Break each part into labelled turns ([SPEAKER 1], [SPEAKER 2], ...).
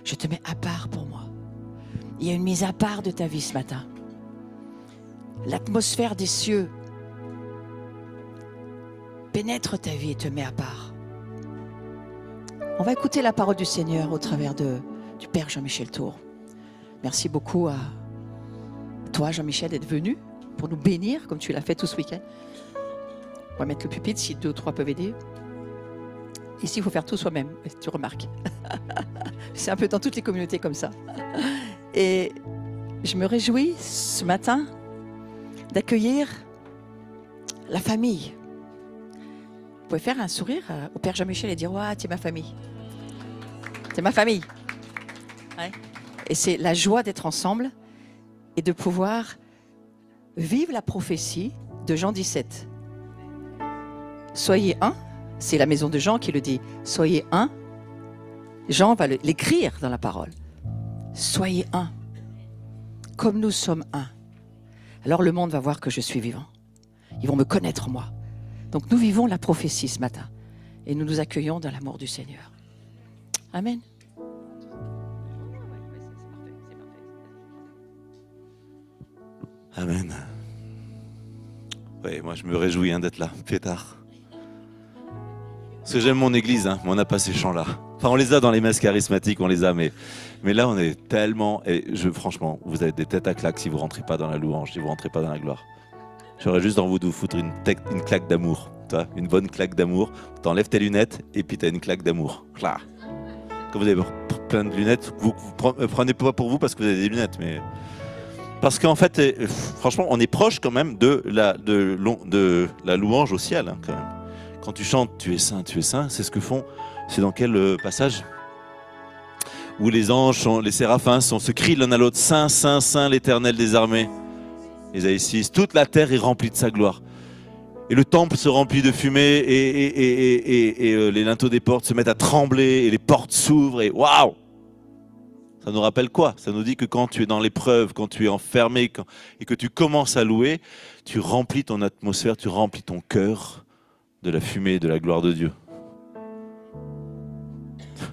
[SPEAKER 1] Je te mets à part pour moi. Il y a une mise à part de ta vie ce matin. L'atmosphère des cieux pénètre ta vie et te met à part. On va écouter la parole du Seigneur au travers du Père Jean-Michel Tour. Merci beaucoup à toi, Jean-Michel, d'être venu pour nous bénir, comme tu l'as fait tout ce week-end. On va mettre le pupitre si 2 ou 3 peuvent aider. Ici, il faut faire tout soi-même, tu remarques. C'est un peu dans toutes les communautés comme ça. Et je me réjouis ce matin d'accueillir la famille. Vous pouvez faire un sourire au Père Jean-Michel et dire « Ouah, tu es ma famille. C'est ma famille. Ouais. » Et c'est la joie d'être ensemble et de pouvoir vivre la prophétie de Jean 17. Soyez un, c'est la maison de Jean qui le dit. Soyez un. Jean va l'écrire dans la parole. Soyez un, comme nous sommes un. Alors le monde va voir que je suis vivant. Ils vont me connaître moi. Donc nous vivons la prophétie ce matin et nous nous accueillons dans l'amour du Seigneur. Amen.
[SPEAKER 2] Amen. Oui, moi je me réjouis d'être là, pétard. Parce que j'aime mon église, mais on n'a pas ces chants-là. Enfin, on les a dans les messes charismatiques, on les a, mais là on est tellement... Et franchement, vous avez des têtes à claque si vous ne rentrez pas dans la louange, si vous ne rentrez pas dans la gloire. J'aurais juste envie de vous foutre une claque d'amour, une bonne claque d'amour. T'enlèves tes lunettes et puis t'as une claque d'amour. Quand vous avez plein de lunettes, vous prenez pas pour vous parce que vous avez des lunettes, mais... Parce qu'en fait, franchement, on est proche quand même de la louange au ciel, quand même. Quand tu chantes « Tu es saint, c'est ce que font... C'est dans quel passage? Où les anges, les séraphins se crient l'un à l'autre « Saint, saint, saint, l'Éternel des armées ». Isaïe 6, toute la terre est remplie de sa gloire. Et le temple se remplit de fumée et les linteaux des portes se mettent à trembler et les portes s'ouvrent et waouh! Ça nous rappelle quoi? Ça nous dit que quand tu es dans l'épreuve, quand tu es enfermé et que tu commences à louer, tu remplis ton atmosphère, tu remplis ton cœur de la fumée et de la gloire de Dieu.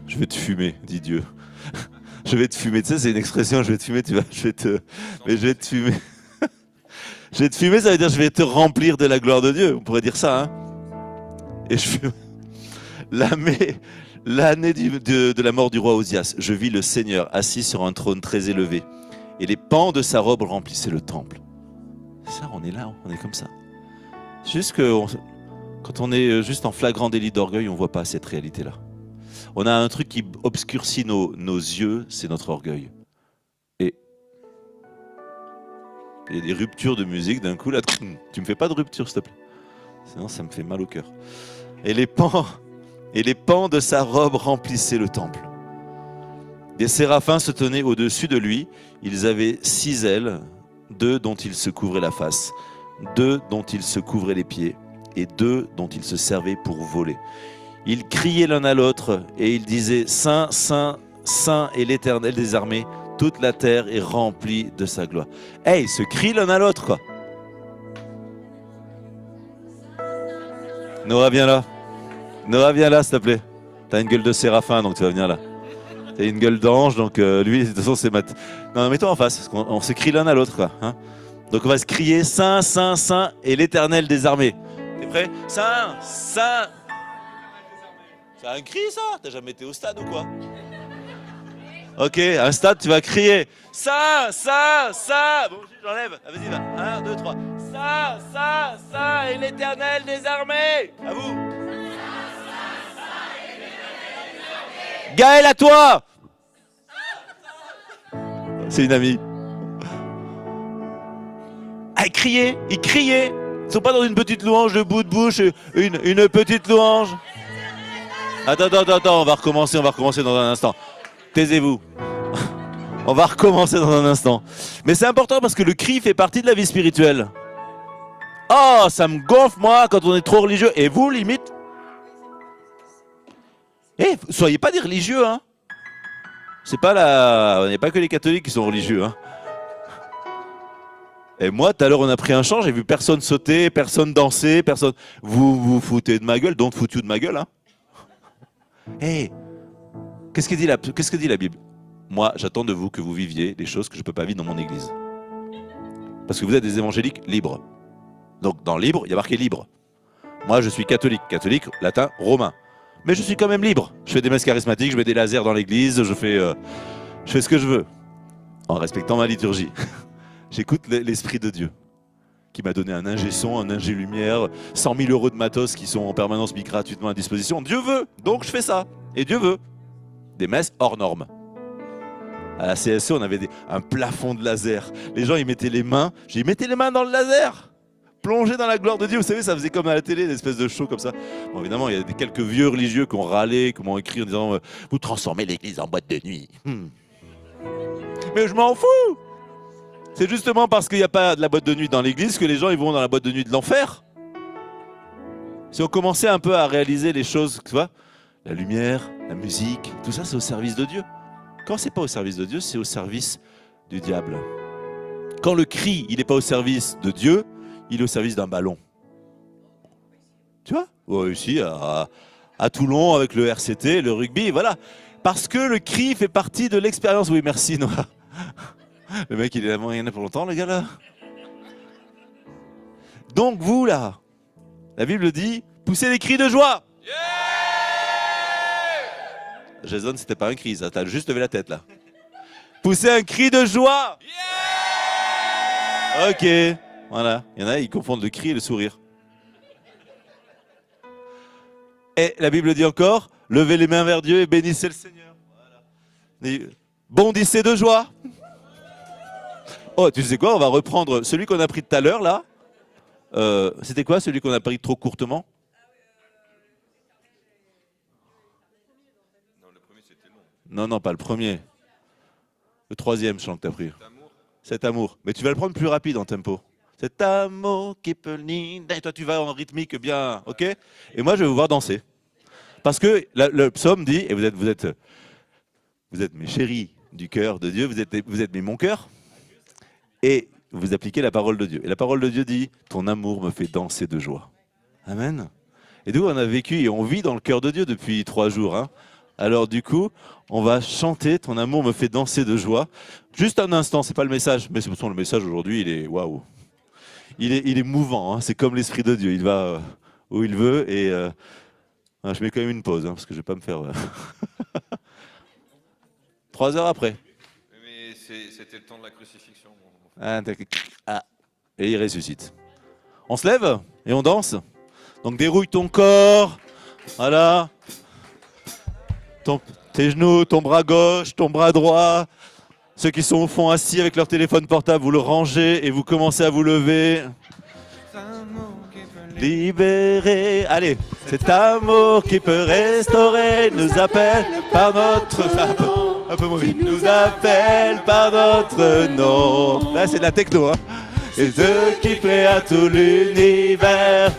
[SPEAKER 2] Je vais te fumer, dit Dieu. Je vais te fumer. Tu sais, c'est une expression, je vais te fumer, je vais te fumer. Je vais te fumer, ça veut dire je vais te remplir de la gloire de Dieu. On pourrait dire ça, hein. Et je fume. L'année de la mort du roi Osias, je vis le Seigneur assis sur un trône très élevé. Et les pans de sa robe remplissaient le temple. Ça, on est là, on est comme ça. C'est juste que quand on est juste en flagrant délit d'orgueil, on ne voit pas cette réalité-là. On a un truc qui obscurcit nos yeux, c'est notre orgueil. Et il y a des ruptures de musique d'un coup, là, tu me fais pas de rupture, s'il te plaît. Sinon, ça me fait mal au cœur. Et les pans de sa robe remplissaient le temple. Des séraphins se tenaient au-dessus de lui. Ils avaient 6 ailes, 2 dont ils se couvraient la face, 2 dont ils se couvraient les pieds, et 2 dont ils se servaient pour voler. Ils criaient l'un à l'autre et ils disaient « Saint, Saint, Saint est l'Éternel des armées, toute la terre est remplie de sa gloire. » Hey, ils se crient l'un à l'autre, quoi. Noah, viens là. Noah, viens là, s'il te plaît. T'as une gueule de séraphin, donc tu vas venir là. T'as une gueule d'ange, donc lui, de toute façon, c'est Non, mets-toi en face, parce qu'on se crie l'un à l'autre, quoi. Hein, donc on va se crier « Saint, Saint, Saint est l'Éternel des armées. » T'es prêt? Saint, Saint. C'est un cri, ça? T'as jamais été au stade ou quoi? Ok, à un stade, tu vas crier « Saint, Saint, Saint !» Bon, j'enlève. Ah, vas-y, va. 1, 2, 3. Saint, Saint, Saint est l'Éternel des armées. À vous. Gaël, à toi. C'est une amie. Ah, ils criaient. Ils ne sont pas dans une petite louange de bout de bouche, une petite louange. Attends, on va recommencer dans un instant. Taisez-vous. On va recommencer dans un instant. Mais c'est important parce que le cri fait partie de la vie spirituelle. Oh, ça me gonfle, moi, quand on est trop religieux. Et vous, limite. Soyez pas des religieux, hein. On n'est pas que les catholiques qui sont religieux, hein. Et moi, tout à l'heure, on a pris un chant, j'ai vu personne sauter, personne danser, personne... Vous foutez de ma gueule, don't fout you de ma gueule, hein. Qu'est-ce que dit la Bible? moi, j'attends de vous que vous viviez les choses que je ne peux pas vivre dans mon église. Parce que vous êtes des évangéliques libres. Donc dans libre, il y a marqué libre. Moi, je suis catholique. Catholique, latin, romain. Mais je suis quand même libre. Je fais des messes charismatiques, je mets des lasers dans l'église, je fais ce que je veux. En respectant ma liturgie. J'écoute l'Esprit de Dieu. Qui m'a donné un ingé son, un ingé lumière, 100 000 € de matos qui sont en permanence mis gratuitement à disposition. Dieu veut, donc je fais ça. Et Dieu veut. Des messes hors normes. À la CSE, on avait un plafond de laser. Les gens, ils mettaient les mains. J'ai dit, mettez les mains dans le laser. Plongez dans la gloire de Dieu. Vous savez, ça faisait comme à la télé, une espèce de show comme ça. Bon, évidemment, il y a quelques vieux religieux qui ont râlé, qui m'ont écrit en disant, vous transformez l'église en boîte de nuit. Mais je m'en fous. C'est justement parce qu'il n'y a pas de la boîte de nuit dans l'église que les gens ils vont dans la boîte de nuit de l'enfer. Si on commençait un peu à réaliser les choses, tu vois, la lumière, la musique, tout ça c'est au service de Dieu. Quand c'est pas au service de Dieu, c'est au service du diable. Quand le cri, il n'est pas au service de Dieu, il est au service d'un ballon. Tu vois? Ouais, ici, à Toulon, avec le RCT, le rugby, voilà. Parce que le cri fait partie de l'expérience. Oui, merci Noah. Le mec, il est là, il y en a pour longtemps, le gars là. Donc vous là, la Bible dit, poussez des cris de joie. Yeah! Jason, c'était pas un cri, ça, t'as juste levé la tête là. Poussez un cri de joie. Yeah! Ok, voilà. Il y en a, ils confondent le cri et le sourire. Et la Bible dit encore, levez les mains vers Dieu et bénissez le Seigneur. Voilà. Bondissez de joie. Oh, tu sais quoi, on va reprendre celui qu'on a pris tout à l'heure, là. C'était quoi, celui qu'on a pris trop courtement?
[SPEAKER 3] Non, le premier, c'était long.
[SPEAKER 2] Non, pas le premier. Le troisième chant que tu as pris. Cet amour. Mais tu vas le prendre plus rapide en tempo. Cet amour qui peut l'aider. Et toi, tu vas en rythmique bien, ok? Et moi, je vais vous voir danser. Parce que le psaume dit, et vous êtes mes chéris du cœur de Dieu, vous êtes mes mon cœur. Et vous appliquez la parole de Dieu. Et la parole de Dieu dit, ton amour me fait danser de joie. Amen. Et nous, on a vécu et on vit dans le cœur de Dieu depuis 3 jours. Hein. Alors du coup, on va chanter, ton amour me fait danser de joie. Juste un instant, c'est pas le message, mais c'est pourtant le message aujourd'hui, il est waouh. Il est mouvant, hein. C'est comme l'Esprit de Dieu. Il va où il veut et je mets quand même une pause, hein, parce que je vais pas me faire... 3 heures après.
[SPEAKER 3] Mais c'était le temps de la crucifixion.
[SPEAKER 2] Et il ressuscite. On se lève et on danse. Donc dérouille ton corps. Voilà. Tes genoux, ton bras gauche, ton bras droit. Ceux qui sont au fond assis avec leur téléphone portable, vous le rangez et vous commencez à vous lever. Libérer. Allez. Cet amour qui peut restaurer nous appelle par notre... Un peu mauvais. Nous appelle par notre nom. Là, c'est de la techno, hein. Et Dieu qui plaît à tout l'univers.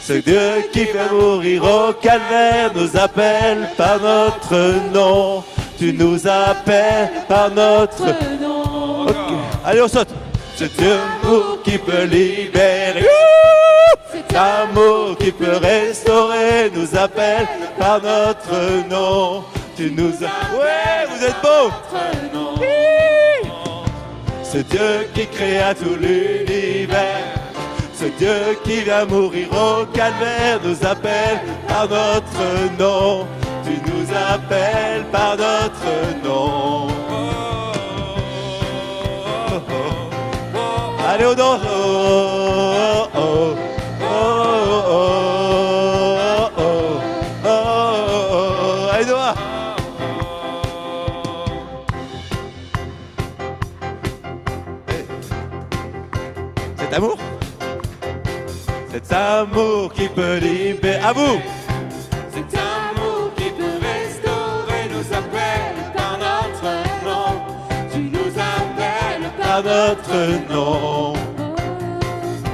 [SPEAKER 2] Ce Dieu qui fait mourir au calvaire nous appelle par notre nom. Tu nous appelles par notre nom. Okay. Allez, on saute. Ce Dieu qui peut libérer. Cet amour qui peut restaurer nous appelle par notre nom. Tu nous as... Ouais, vous êtes beaux. Ce Dieu qui créa tout l'univers, ce Dieu qui vient mourir au calvaire nous appelle par notre nom. Tu nous appelles par notre nom. Allez, on danse. Allez, Noah. Cet amour, cet amour qui peut libérer. À vous.
[SPEAKER 4] Cet amour qui peut restaurer nous appelle par notre nom. Tu nous appelles
[SPEAKER 2] par notre nom.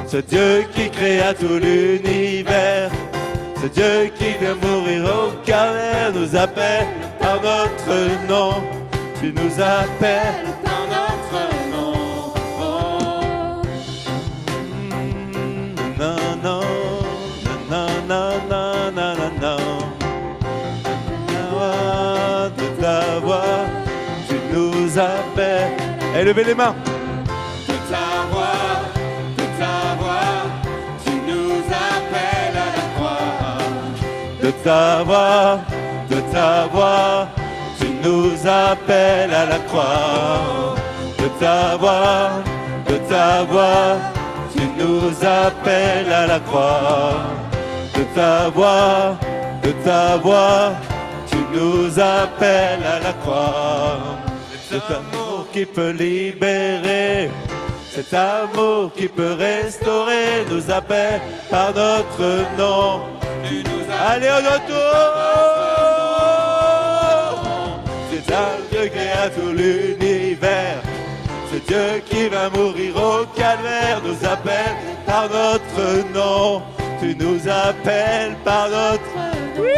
[SPEAKER 2] Ce Dieu qui créa tout l'univers, ce Dieu qui vient mourir au calvaire nous appelle par notre nom. Tu nous appelles
[SPEAKER 4] par notre nom.
[SPEAKER 2] Non, non, non, non, non, non, non, non. La voix de ta voix, tu nous nous appelles. Et levez les mains.
[SPEAKER 4] De ta voix, tu nous appelles à la croix.
[SPEAKER 2] De ta voix, tu nous appelles à la croix. De ta voix, tu nous appelles à la croix. De ta voix, tu nous appelles à la croix. Cet amour qui peut libérer, cet amour qui peut restaurer, nous appelle par notre nom. Allez, au retour. C'est un Dieu qui a tout l'univers. C'est Dieu qui va mourir au calvaire, nous appelle par notre nom. Tu nous appelles par notre nom. Oui.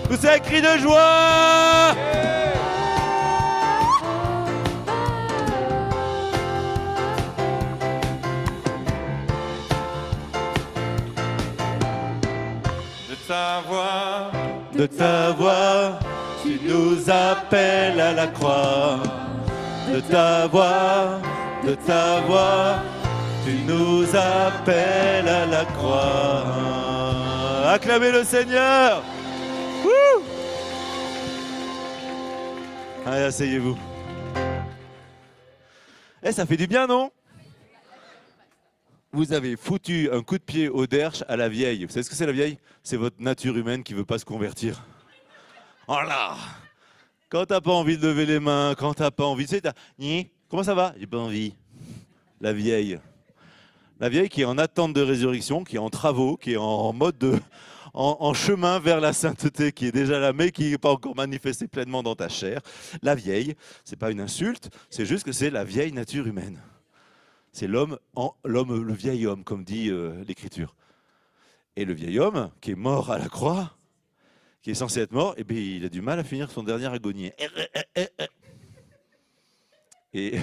[SPEAKER 2] Tous un cri de joie. De ta voix, tu nous appelles à la croix. De ta voix, tu nous appelles à la croix. Acclamez le Seigneur. Wouh. Allez, asseyez-vous. Ça fait du bien, non? Vous avez foutu un coup de pied au derche à la vieille. Vous savez ce que c'est la vieille? C'est votre nature humaine qui ne veut pas se convertir. Oh là! Quand t'as pas envie de lever les mains, quand t'as pas envie, tu sais, comment ça va? J'ai pas envie. La vieille. La vieille qui est en attente de résurrection, qui est en travaux, qui est en mode en chemin vers la sainteté, qui est déjà là, mais qui n'est pas encore manifestée pleinement dans ta chair. La vieille, c'est pas une insulte, c'est juste que c'est la vieille nature humaine. C'est l'homme, le vieil homme, comme dit l'Écriture. Et le vieil homme, qui est mort à la croix, qui est censé être mort, eh bien, il a du mal à finir son dernier agonie. Et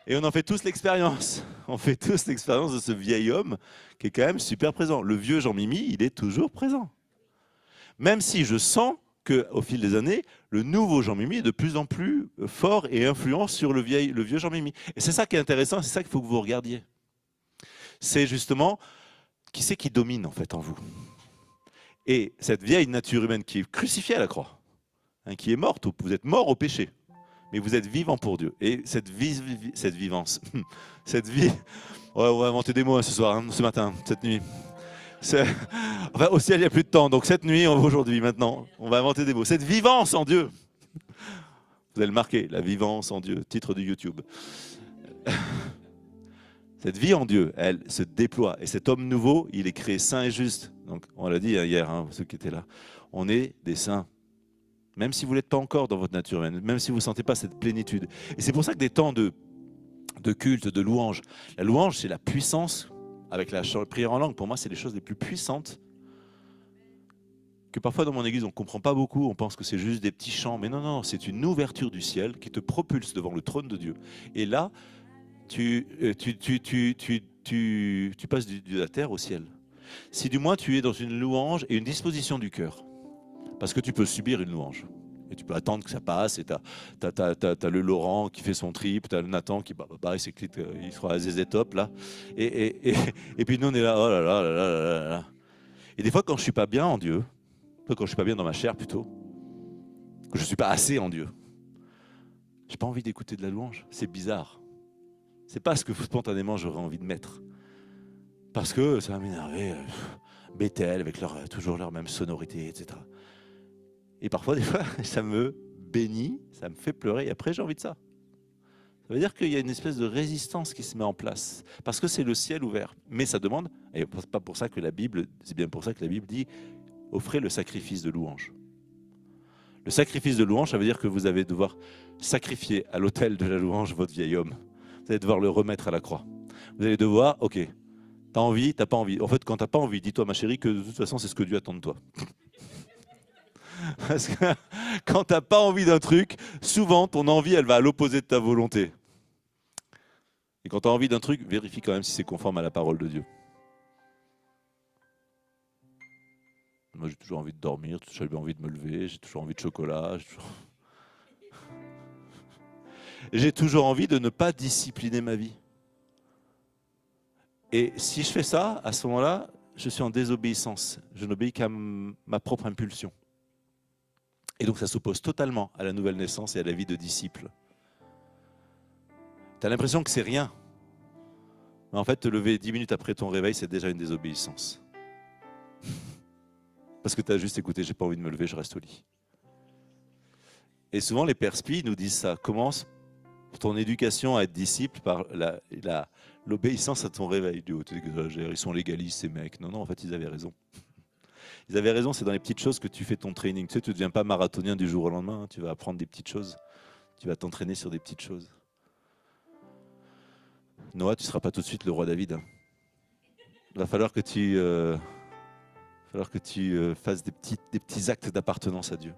[SPEAKER 2] on en fait tous l'expérience. On fait tous l'expérience de ce vieil homme qui est quand même super présent. Le vieux Jean-Mimi, il est toujours présent. Même si je sens qu'au fil des années, le nouveau Jean-Mimi est de plus en plus fort et influent sur le vieux Jean-Mimi. Et c'est ça qui est intéressant, c'est ça qu'il faut que vous regardiez. C'est justement, qui c'est qui domine en fait en vous? Et cette vieille nature humaine qui est crucifiée à la croix, qui est morte, vous êtes mort au péché, mais vous êtes vivant pour Dieu. Et cette vivance, cette vie, on va inventer des mots ce soir, ce matin, cette nuit. Enfin, au ciel, il n'y a plus de temps, donc cette nuit, aujourd'hui, maintenant, on va inventer des mots. Cette vivance en Dieu. Vous allez le marquer, la vivance en Dieu, titre de YouTube. Cette vie en Dieu, elle se déploie. Et cet homme nouveau, il est créé saint et juste. Donc, on l'a dit hier, ceux qui étaient là. On est des saints. Même si vous ne l'êtes pas encore dans votre nature humaine, même si vous ne sentez pas cette plénitude. Et c'est pour ça que des temps de culte, de louange. La louange, c'est la puissance. Avec la prière en langue, pour moi, c'est les choses les plus puissantes que parfois dans mon église, on ne comprend pas beaucoup. On pense que c'est juste des petits chants. Mais non, c'est une ouverture du ciel qui te propulse devant le trône de Dieu. Et là, tu passes de la terre au ciel. Si du moins tu es dans une louange et une disposition du cœur. Parce que tu peux subir une louange. Et tu peux attendre que ça passe. Et tu as le Laurent qui fait son trip. Tu as le Nathan qui, pareil, s'éclite, il sera à ZZ Top, là. Et puis nous, on est là, oh là là là là là là. Et des fois, quand je ne suis pas bien en Dieu, quand je ne suis pas bien dans ma chair plutôt, que je ne suis pas assez en Dieu, je n'ai pas envie d'écouter de la louange. C'est bizarre. C'est pas ce que spontanément j'aurais envie de mettre. Parce que ça va m'énerver. Bethel, avec toujours leur même sonorité, etc. Et parfois, des fois, ça me bénit, ça me fait pleurer, et après, j'ai envie de ça. Ça veut dire qu'il y a une espèce de résistance qui se met en place, parce que c'est le ciel ouvert. Mais ça demande, et c'est pas pour ça que la Bible, c'est bien pour ça que la Bible dit, offrez le sacrifice de louange. Le sacrifice de louange, ça veut dire que vous allez devoir sacrifier à l'autel de la louange votre vieil homme. Vous allez devoir le remettre à la croix. Vous allez devoir, ok, t'as envie, t'as pas envie. En fait, quand t'as pas envie, dis-toi, ma chérie, que de toute façon, c'est ce que Dieu attend de toi. Parce que quand tu n'as pas envie d'un truc, souvent ton envie, elle va à l'opposé de ta volonté. Et quand tu as envie d'un truc, vérifie quand même si c'est conforme à la parole de Dieu. Moi, j'ai toujours envie de dormir, j'ai toujours envie de me lever, j'ai toujours envie de chocolat. J'ai toujours envie de ne pas discipliner ma vie. Et si je fais ça, à ce moment-là, je suis en désobéissance. Je n'obéis qu'à ma propre impulsion. Et donc ça s'oppose totalement à la nouvelle naissance et à la vie de disciple. Tu as l'impression que c'est rien. Mais en fait, te lever 10 minutes après ton réveil, c'est déjà une désobéissance. Parce que tu as juste écouté, j'ai pas envie de me lever, je reste au lit. Et souvent, les pères spi nous disent ça. Commence ton éducation à être disciple par l'obéissance à ton réveil. Ils sont légalistes, ces mecs. Non, en fait, ils avaient raison. Ils avaient raison, c'est dans les petites choses que tu fais ton training. Tu sais, tu ne deviens pas marathonien du jour au lendemain. Tu vas apprendre des petites choses. Tu vas t'entraîner sur des petites choses. Noah, tu ne seras pas tout de suite le roi David. Il va falloir que tu fasses des petits actes d'appartenance à Dieu.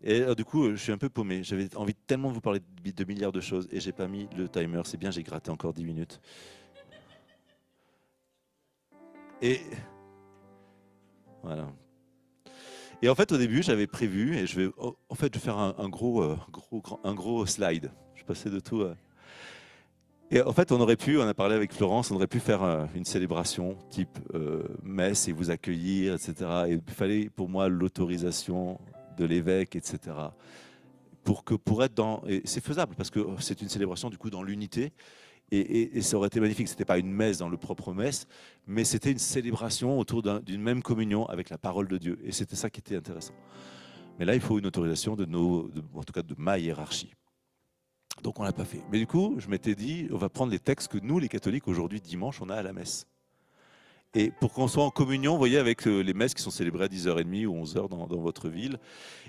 [SPEAKER 2] Et alors, du coup, je suis un peu paumé. J'avais envie de tellement vous parler de milliards de choses et j'ai pas mis le timer. C'est bien, j'ai gratté encore 10 minutes. Et voilà. Et en fait, au début, j'avais prévu, et je vais faire un gros slide. Je passais de tout. Et en fait, on a parlé avec Florence, on aurait pu faire une célébration type messe et vous accueillir, etc. Et il fallait pour moi l'autorisation de l'évêque, etc. Pour être dans... Et c'est faisable, parce que c'est une célébration du coup dans l'unité. Et ça aurait été magnifique. Ce n'était pas une messe dans le propre messe, mais c'était une célébration autour d'une même communion avec la parole de Dieu. Et c'était ça qui était intéressant. Mais là, il faut une autorisation en tout cas de ma hiérarchie. Donc on ne l'a pas fait. Mais du coup, je m'étais dit, on va prendre les textes que nous, les catholiques, aujourd'hui, dimanche, on a à la messe. Et pour qu'on soit en communion, vous voyez, avec les messes qui sont célébrées à 10h30 ou 11h dans votre ville.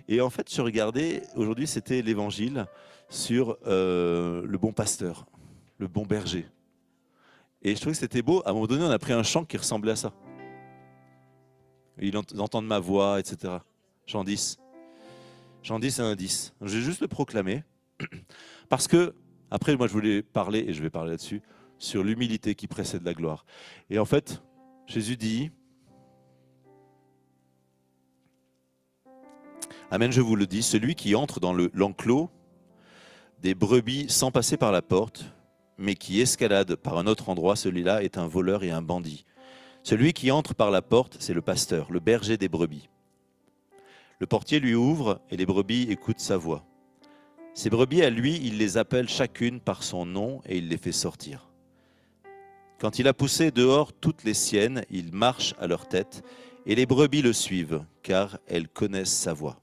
[SPEAKER 2] Et en fait, je regardais, aujourd'hui, c'était l'évangile sur le bon pasteur, le bon berger. Et je trouvais que c'était beau. À un moment donné, on a pris un chant qui ressemblait à ça. Ils entendent ma voix, etc. Jean 10. Jean 10 et un 10. Je vais juste le proclamer. Parce que, après, moi, je voulais parler, et je vais parler là-dessus, sur l'humilité qui précède la gloire. Et en fait, Jésus dit, Amen, je vous le dis, celui qui entre dans l'enclos des brebis sans passer par la porte, mais qui escalade par un autre endroit, celui-là est un voleur et un bandit. Celui qui entre par la porte, c'est le pasteur, le berger des brebis. Le portier lui ouvre et les brebis écoutent sa voix. Ces brebis, à lui, il les appelle chacune par son nom et il les fait sortir. Quand il a poussé dehors toutes les siennes, il marche à leur tête et les brebis le suivent, car elles connaissent sa voix.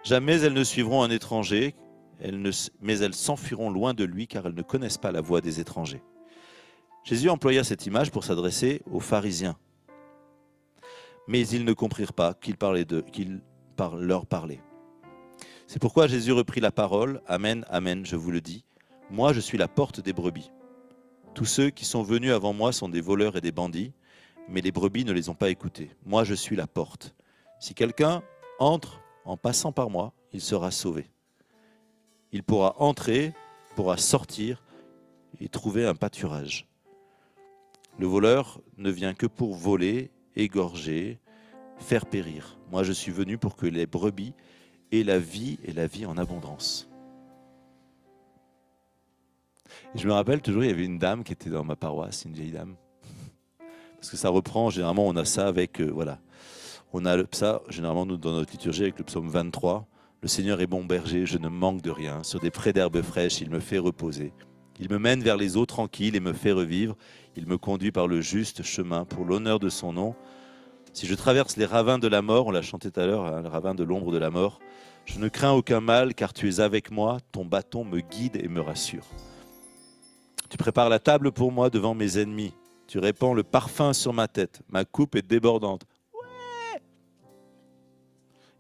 [SPEAKER 2] Jamais elles ne suivront un étranger, mais elles s'enfuiront loin de lui, car elles ne connaissent pas la voix des étrangers. Jésus employa cette image pour s'adresser aux pharisiens. Mais ils ne comprirent pas qu'il leur parlait. C'est pourquoi Jésus reprit la parole. Amen, amen, je vous le dis. Moi, je suis la porte des brebis. Tous ceux qui sont venus avant moi sont des voleurs et des bandits, mais les brebis ne les ont pas écoutés. Moi, je suis la porte. Si quelqu'un entre en passant par moi, il sera sauvé. Il pourra entrer, pourra sortir et trouver un pâturage. Le voleur ne vient que pour voler, égorger, faire périr. Moi, je suis venu pour que les brebis aient la vie en abondance. Et je me rappelle toujours, il y avait une dame qui était dans ma paroisse, une vieille dame. Parce que ça reprend, généralement, on a ça avec, on a ça, généralement, nous, dans notre liturgie, avec le psaume 23. Le Seigneur est bon berger, je ne manque de rien. Sur des prés d'herbes fraîches, il me fait reposer. Il me mène vers les eaux tranquilles et me fait revivre. Il me conduit par le juste chemin pour l'honneur de son nom. Si je traverse les ravins de la mort, on l'a chanté tout à l'heure, hein, le ravin de l'ombre de la mort, je ne crains aucun mal car tu es avec moi, ton bâton me guide et me rassure. Tu prépares la table pour moi devant mes ennemis. Tu répands le parfum sur ma tête. Ma coupe est débordante. Ouais.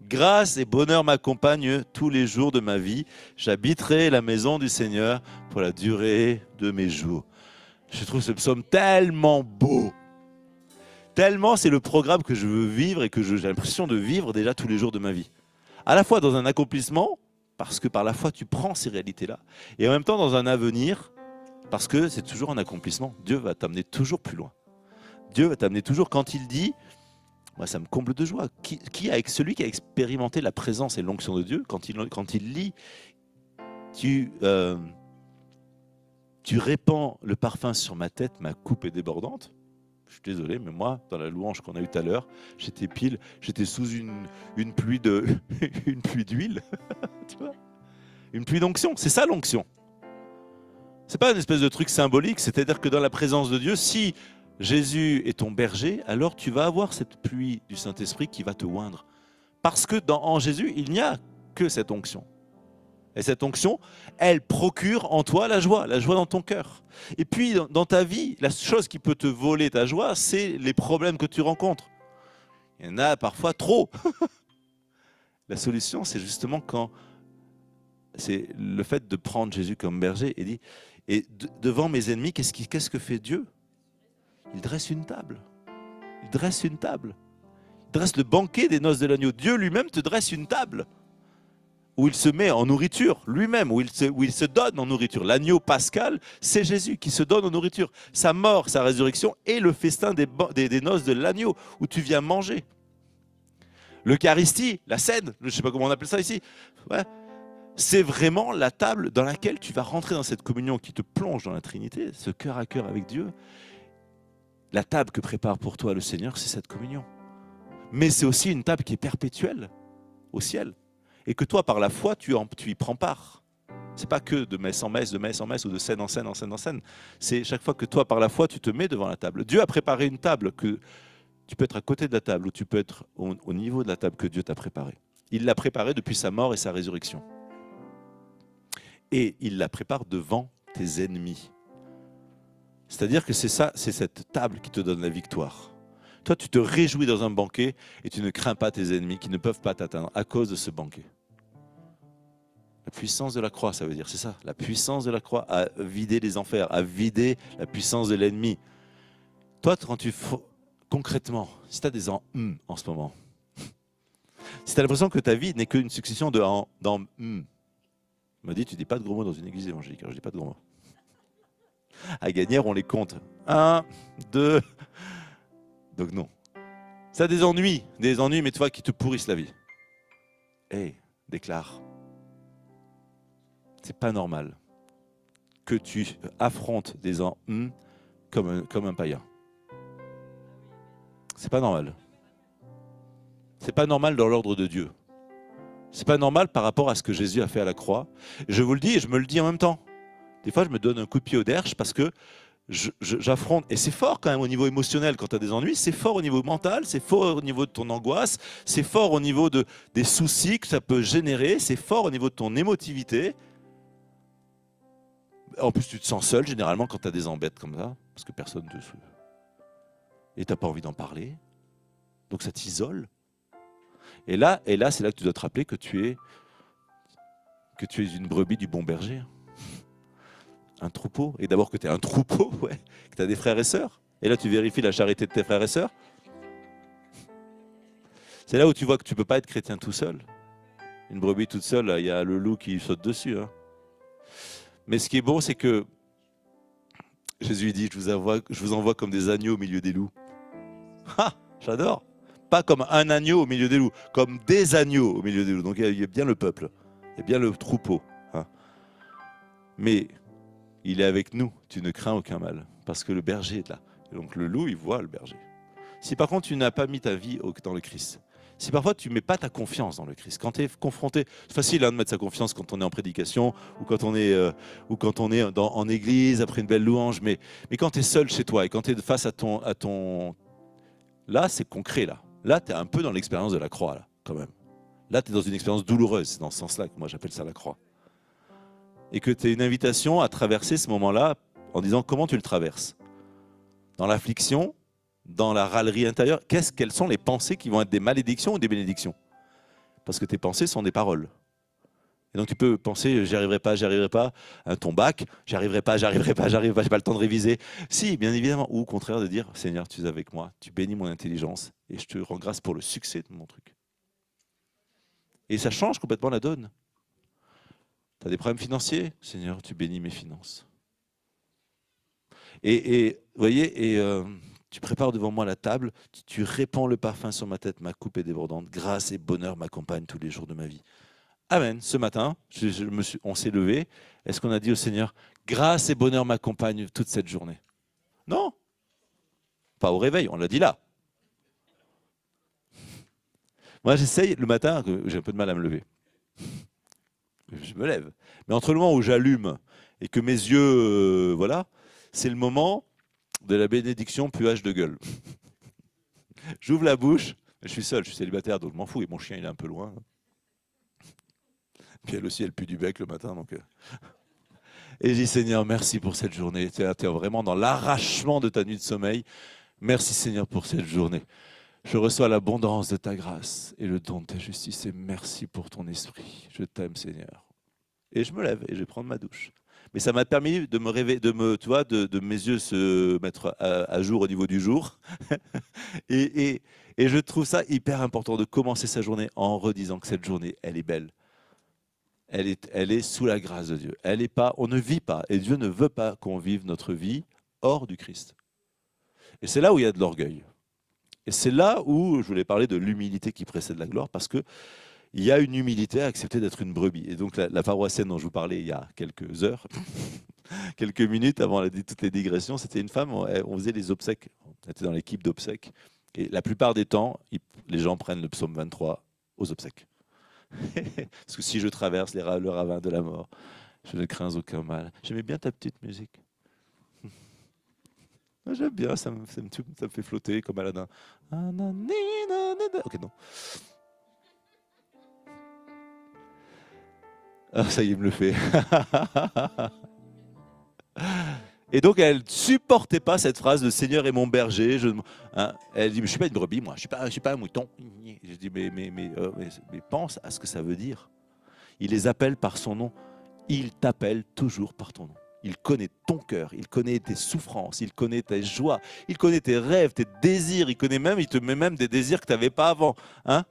[SPEAKER 2] Grâce et bonheur m'accompagnent tous les jours de ma vie. J'habiterai la maison du Seigneur pour la durée de mes jours. Je trouve ce psaume tellement beau. Tellement c'est le programme que je veux vivre et que j'ai l'impression de vivre déjà tous les jours de ma vie. À la fois dans un accomplissement, parce que par la foi tu prends ces réalités-là, et en même temps dans un avenir, parce que c'est toujours un accomplissement. Dieu va t'amener toujours plus loin. Dieu va t'amener toujours, quand il dit Moi, ça me comble de joie. Avec celui qui a expérimenté la présence et l'onction de Dieu, quand il lit, tu répands le parfum sur ma tête, ma coupe est débordante. Je suis désolé, mais moi, dans la louange qu'on a eue tout à l'heure, j'étais sous une pluie d'huile, tu vois, une pluie d'onction. C'est ça l'onction. C'est pas une espèce de truc symbolique, c'est-à-dire que dans la présence de Dieu, si Jésus est ton berger, alors tu vas avoir cette pluie du Saint-Esprit qui va te oindre. Parce que en Jésus, il n'y a que cette onction. Et cette onction, elle procure en toi la joie dans ton cœur. Et puis, dans ta vie, la chose qui peut te voler ta joie, c'est les problèmes que tu rencontres. Il y en a parfois trop. La solution, c'est justement c'est le fait de prendre Jésus comme berger et dit, devant mes ennemis, qu'est-ce que fait Dieu? Il dresse une table. Il dresse une table. Il dresse le banquet des noces de l'agneau. Dieu lui-même te dresse une table où il se met en nourriture lui-même, où il se donne en nourriture. L'agneau pascal, c'est Jésus qui se donne en nourriture. Sa mort, sa résurrection et le festin des noces de l'agneau où tu viens manger. L'Eucharistie, la scène, je ne sais pas comment on appelle ça ici, ouais, c'est vraiment la table dans laquelle tu vas rentrer dans cette communion qui te plonge dans la Trinité, ce cœur à cœur avec Dieu. La table que prépare pour toi le Seigneur, c'est cette communion. Mais c'est aussi une table qui est perpétuelle au ciel. Et que toi, par la foi, tu y prends part. Ce n'est pas que de messe en messe, ou de scène en scène, en scène en scène. C'est chaque fois que toi, par la foi, tu te mets devant la table. Dieu a préparé une table que tu peux être à côté de la table ou tu peux être au niveau de la table que Dieu t'a préparée. Il l'a préparée depuis sa mort et sa résurrection. Et il la prépare devant tes ennemis. C'est-à-dire que c'est cette table qui te donne la victoire. Toi, tu te réjouis dans un banquet et tu ne crains pas tes ennemis qui ne peuvent pas t'atteindre à cause de ce banquet. La puissance de la croix, ça veut dire, c'est ça. La puissance de la croix a vidé les enfers, a vidé la puissance de l'ennemi. Toi, concrètement, si tu as des en ce moment, si tu as l'impression que ta vie n'est qu'une succession de dans il m'a dit, tu ne dis pas de gros mots dans une église évangélique. Alors, je ne dis pas de gros mots. À Gagnères, on les compte. 1, 2. Donc non. Ça a des ennuis, mais tu vois, qui te pourrissent la vie. Hey, déclare. C'est pas normal que tu affrontes des comme un païen. C'est pas normal. C'est pas normal dans l'ordre de Dieu. C'est pas normal par rapport à ce que Jésus a fait à la croix. Je vous le dis et je me le dis en même temps. Des fois, je me donne un coup de pied au derche parce que j'affronte. Et c'est fort quand même au niveau émotionnel quand tu as des ennuis. C'est fort au niveau mental, c'est fort au niveau de ton angoisse, c'est fort au niveau des soucis que ça peut générer, c'est fort au niveau de ton émotivité. En plus, tu te sens seul généralement quand tu as des embêtes comme ça, parce que personne te suit. Et tu n'as pas envie d'en parler. Donc ça t'isole. Et là, c'est là que tu dois te rappeler que tu es une brebis du bon berger. Un troupeau. Et d'abord que tu es un troupeau, ouais, que tu as des frères et sœurs. Et là, tu vérifies la charité de tes frères et sœurs. C'est là où tu vois que tu ne peux pas être chrétien tout seul. Une brebis toute seule, il y a le loup qui saute dessus. Hein. Mais ce qui est bon, c'est que Jésus dit, je vous envoie comme des agneaux au milieu des loups. Ah, j'adore. Pas comme un agneau au milieu des loups, comme des agneaux au milieu des loups. Donc il y a bien le peuple, il y a bien le troupeau. Hein. Mais il est avec nous, tu ne crains aucun mal, parce que le berger est là. Et donc le loup, il voit le berger. Si par contre tu n'as pas mis ta vie dans le Christ, si parfois tu ne mets pas ta confiance dans le Christ, quand tu es confronté, c'est facile de mettre sa confiance quand on est en prédication ou quand on est, en église après une belle louange, mais quand tu es seul chez toi et quand tu es face à ton... Là, c'est concret, là. Là, tu es un peu dans l'expérience de la croix, là, quand même. Là, tu es dans une expérience douloureuse, c'est dans ce sens-là que moi j'appelle ça la croix. Et que tu as une invitation à traverser ce moment-là en disant comment tu le traverses. Dans l'affliction, dans la râlerie intérieure, quelles sont les pensées qui vont être des malédictions ou des bénédictions? Parce que tes pensées sont des paroles. Et donc tu peux penser, j'y arriverai pas, ton bac, j'y arriverai pas, j'ai pas le temps de réviser. Si, bien évidemment. Ou au contraire de dire, Seigneur, tu es avec moi, tu bénis mon intelligence et je te rends grâce pour le succès de mon truc. Et ça change complètement la donne. Tu as des problèmes financiers, Seigneur, tu bénis mes finances. Et vous voyez, Tu prépares devant moi la table, tu répands le parfum sur ma tête, ma coupe est débordante. Grâce et bonheur m'accompagnent tous les jours de ma vie. Amen. Ce matin, on s'est levé. Est-ce qu'on a dit au Seigneur, grâce et bonheur m'accompagnent toute cette journée? Non. Pas au réveil, on l'a dit là. Moi, j'essaye le matin, j'ai un peu de mal à me lever. Je me lève. Mais entre le moment où j'allume et que mes yeux, voilà, c'est le moment de la bénédiction puage de gueule. J'ouvre la bouche, je suis seul, je suis célibataire, donc je m'en fous, et mon chien il est un peu loin. Puis elle aussi, elle pue du bec le matin. Donc... Et je dis, Seigneur, merci pour cette journée. Tu es vraiment dans l'arrachement de ta nuit de sommeil. Merci Seigneur pour cette journée. Je reçois l'abondance de ta grâce et le don de ta justice. Et merci pour ton esprit. Je t'aime Seigneur. Et je me lève et je vais prendre ma douche. Mais ça m'a permis de me réveiller, de mes yeux se mettre à jour au niveau du jour. et je trouve ça hyper important de commencer sa journée en redisant que cette journée, elle est belle. Elle est sous la grâce de Dieu. Elle est pas, on ne vit pas, et Dieu ne veut pas qu'on vive notre vie hors du Christ. Et c'est là où il y a de l'orgueil. Et c'est là où je voulais parler de l'humilité qui précède la gloire, parce qu'il y a une humilité à accepter d'être une brebis. Et donc la paroissienne dont je vous parlais il y a quelques heures, quelques minutes avant toutes les digressions, c'était une femme, on faisait les obsèques, on était dans l'équipe d'obsèques, et la plupart des temps, les gens prennent le psaume 23 aux obsèques. Parce que si je traverse le ravin de la mort, je ne crains aucun mal. J'aimais bien ta petite musique. J'aime bien, ça me fait flotter comme Aladdin. Ok, non. Ah, ça y est, il me le fait. Et donc, elle ne supportait pas cette phrase de Seigneur est mon berger. Elle dit, mais je ne suis pas une brebis, moi, je ne suis pas un mouton. Je dis, mais pense à ce que ça veut dire. Il les appelle par son nom. Il t'appelle toujours par ton nom. Il connaît ton cœur, il connaît tes souffrances, il connaît tes joies, il connaît tes rêves, tes désirs, il te met même des désirs que tu n'avais pas avant. Hein?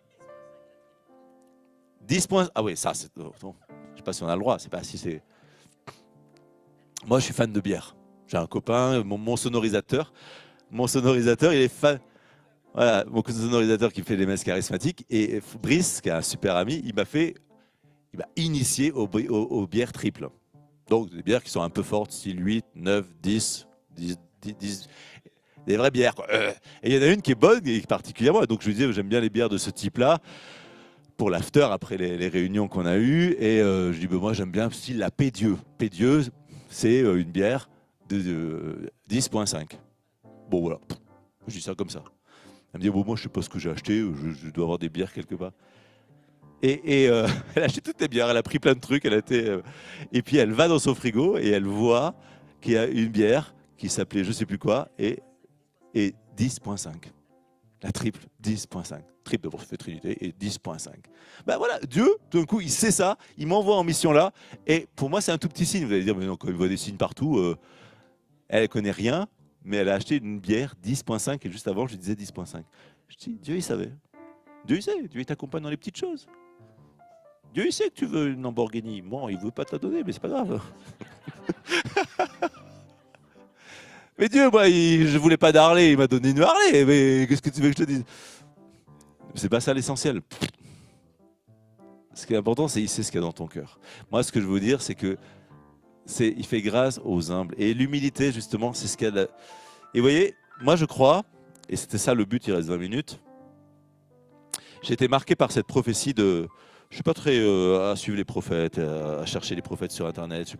[SPEAKER 2] 10 points. Ah oui, ça, c'est. Je ne sais pas si on a le droit, c'est pas si c'est. Moi, je suis fan de bière. J'ai un copain, mon sonorisateur. Mon sonorisateur, il est fan. Voilà, mon sonorisateur qui fait les messes charismatiques. Et Brice, qui est un super ami, il m'a initié aux bières triples. Donc des bières qui sont un peu fortes, style 8, 9, 10, des vraies bières, quoi. Et il y en a une qui est bonne, et particulièrement. Donc je lui disais, j'aime bien les bières de ce type-là, pour l'after, après les réunions qu'on a eues. Et je dis, moi j'aime bien style la Pédieu. Pédieu, c'est une bière de 10,5. Bon voilà, je dis ça comme ça. Elle me dit, moi je sais pas ce que j'ai acheté, je dois avoir des bières quelque part. Et elle a acheté toutes les bières, elle a pris plein de trucs, et puis elle va dans son frigo et elle voit qu'il y a une bière qui s'appelait je sais plus quoi et 10,5. La triple, 10,5. Triple de Prophétie Trinité et 10,5. Ben voilà, Dieu, d'un coup, il sait ça, il m'envoie en mission là, et pour moi c'est un tout petit signe. Vous allez dire, mais non, quand il voit des signes partout, elle ne connaît rien, mais elle a acheté une bière 10,5 et juste avant je lui disais 10,5. Je dis, Dieu il savait. Dieu il sait, Dieu il t'accompagne dans les petites choses. Dieu il sait que tu veux une Lamborghini. Bon, il ne veut pas te la donner, mais c'est pas grave. Mais Dieu, moi, je voulais pas d'Harley, il m'a donné une Harley. Mais qu'est-ce que tu veux que je te dise? C'est pas ça l'essentiel. Ce qui est important, c'est il sait ce qu'il y a dans ton cœur. Moi, ce que je veux vous dire, c'est que il fait grâce aux humbles. Et l'humilité, justement, c'est ce qu'il y a de... Et vous voyez, moi je crois, et c'était ça le but, il reste 20 minutes, j'ai été marqué par cette prophétie de... Je ne suis pas très à suivre les prophètes, à chercher les prophètes sur Internet.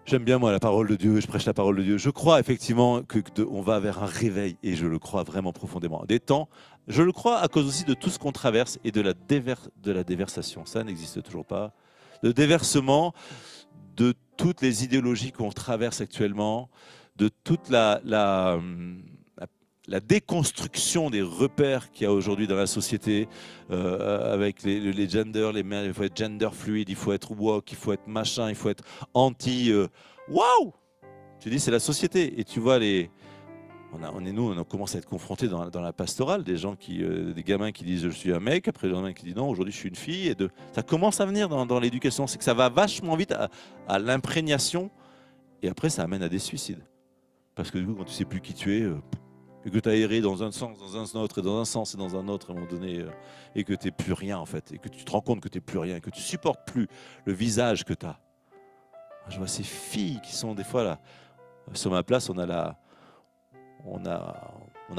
[SPEAKER 2] J'aime bien, moi, la parole de Dieu, je prêche la parole de Dieu. Je crois effectivement qu'on va vers un réveil, et je le crois vraiment profondément. Des temps, je le crois à cause aussi de tout ce qu'on traverse et de la déversation. Ça n'existe toujours pas. Le déversement de toutes les idéologies qu'on traverse actuellement, de toute la déconstruction des repères qu'il y a aujourd'hui dans la société, avec les genders, il faut être gender fluide, il faut être woke, il faut être machin, il faut être anti... Waouh! Tu dis, c'est la société. Et tu vois, on commence à être confrontés dans la pastorale, des gamins qui disent je suis un mec, après des gamins qui disent non, aujourd'hui je suis une fille. Ça commence à venir dans l'éducation, c'est que ça va vachement vite à l'imprégnation, et après ça amène à des suicides. Parce que du coup, quand tu ne sais plus qui tu es... et que tu as erré dans un sens, dans un autre, et dans un sens et dans un autre à un moment donné, et que tu n'es plus rien en fait, et que tu te rends compte que tu n'es plus rien, que tu supportes plus le visage que tu as. Je vois ces filles qui sont des fois là, sur ma place, on a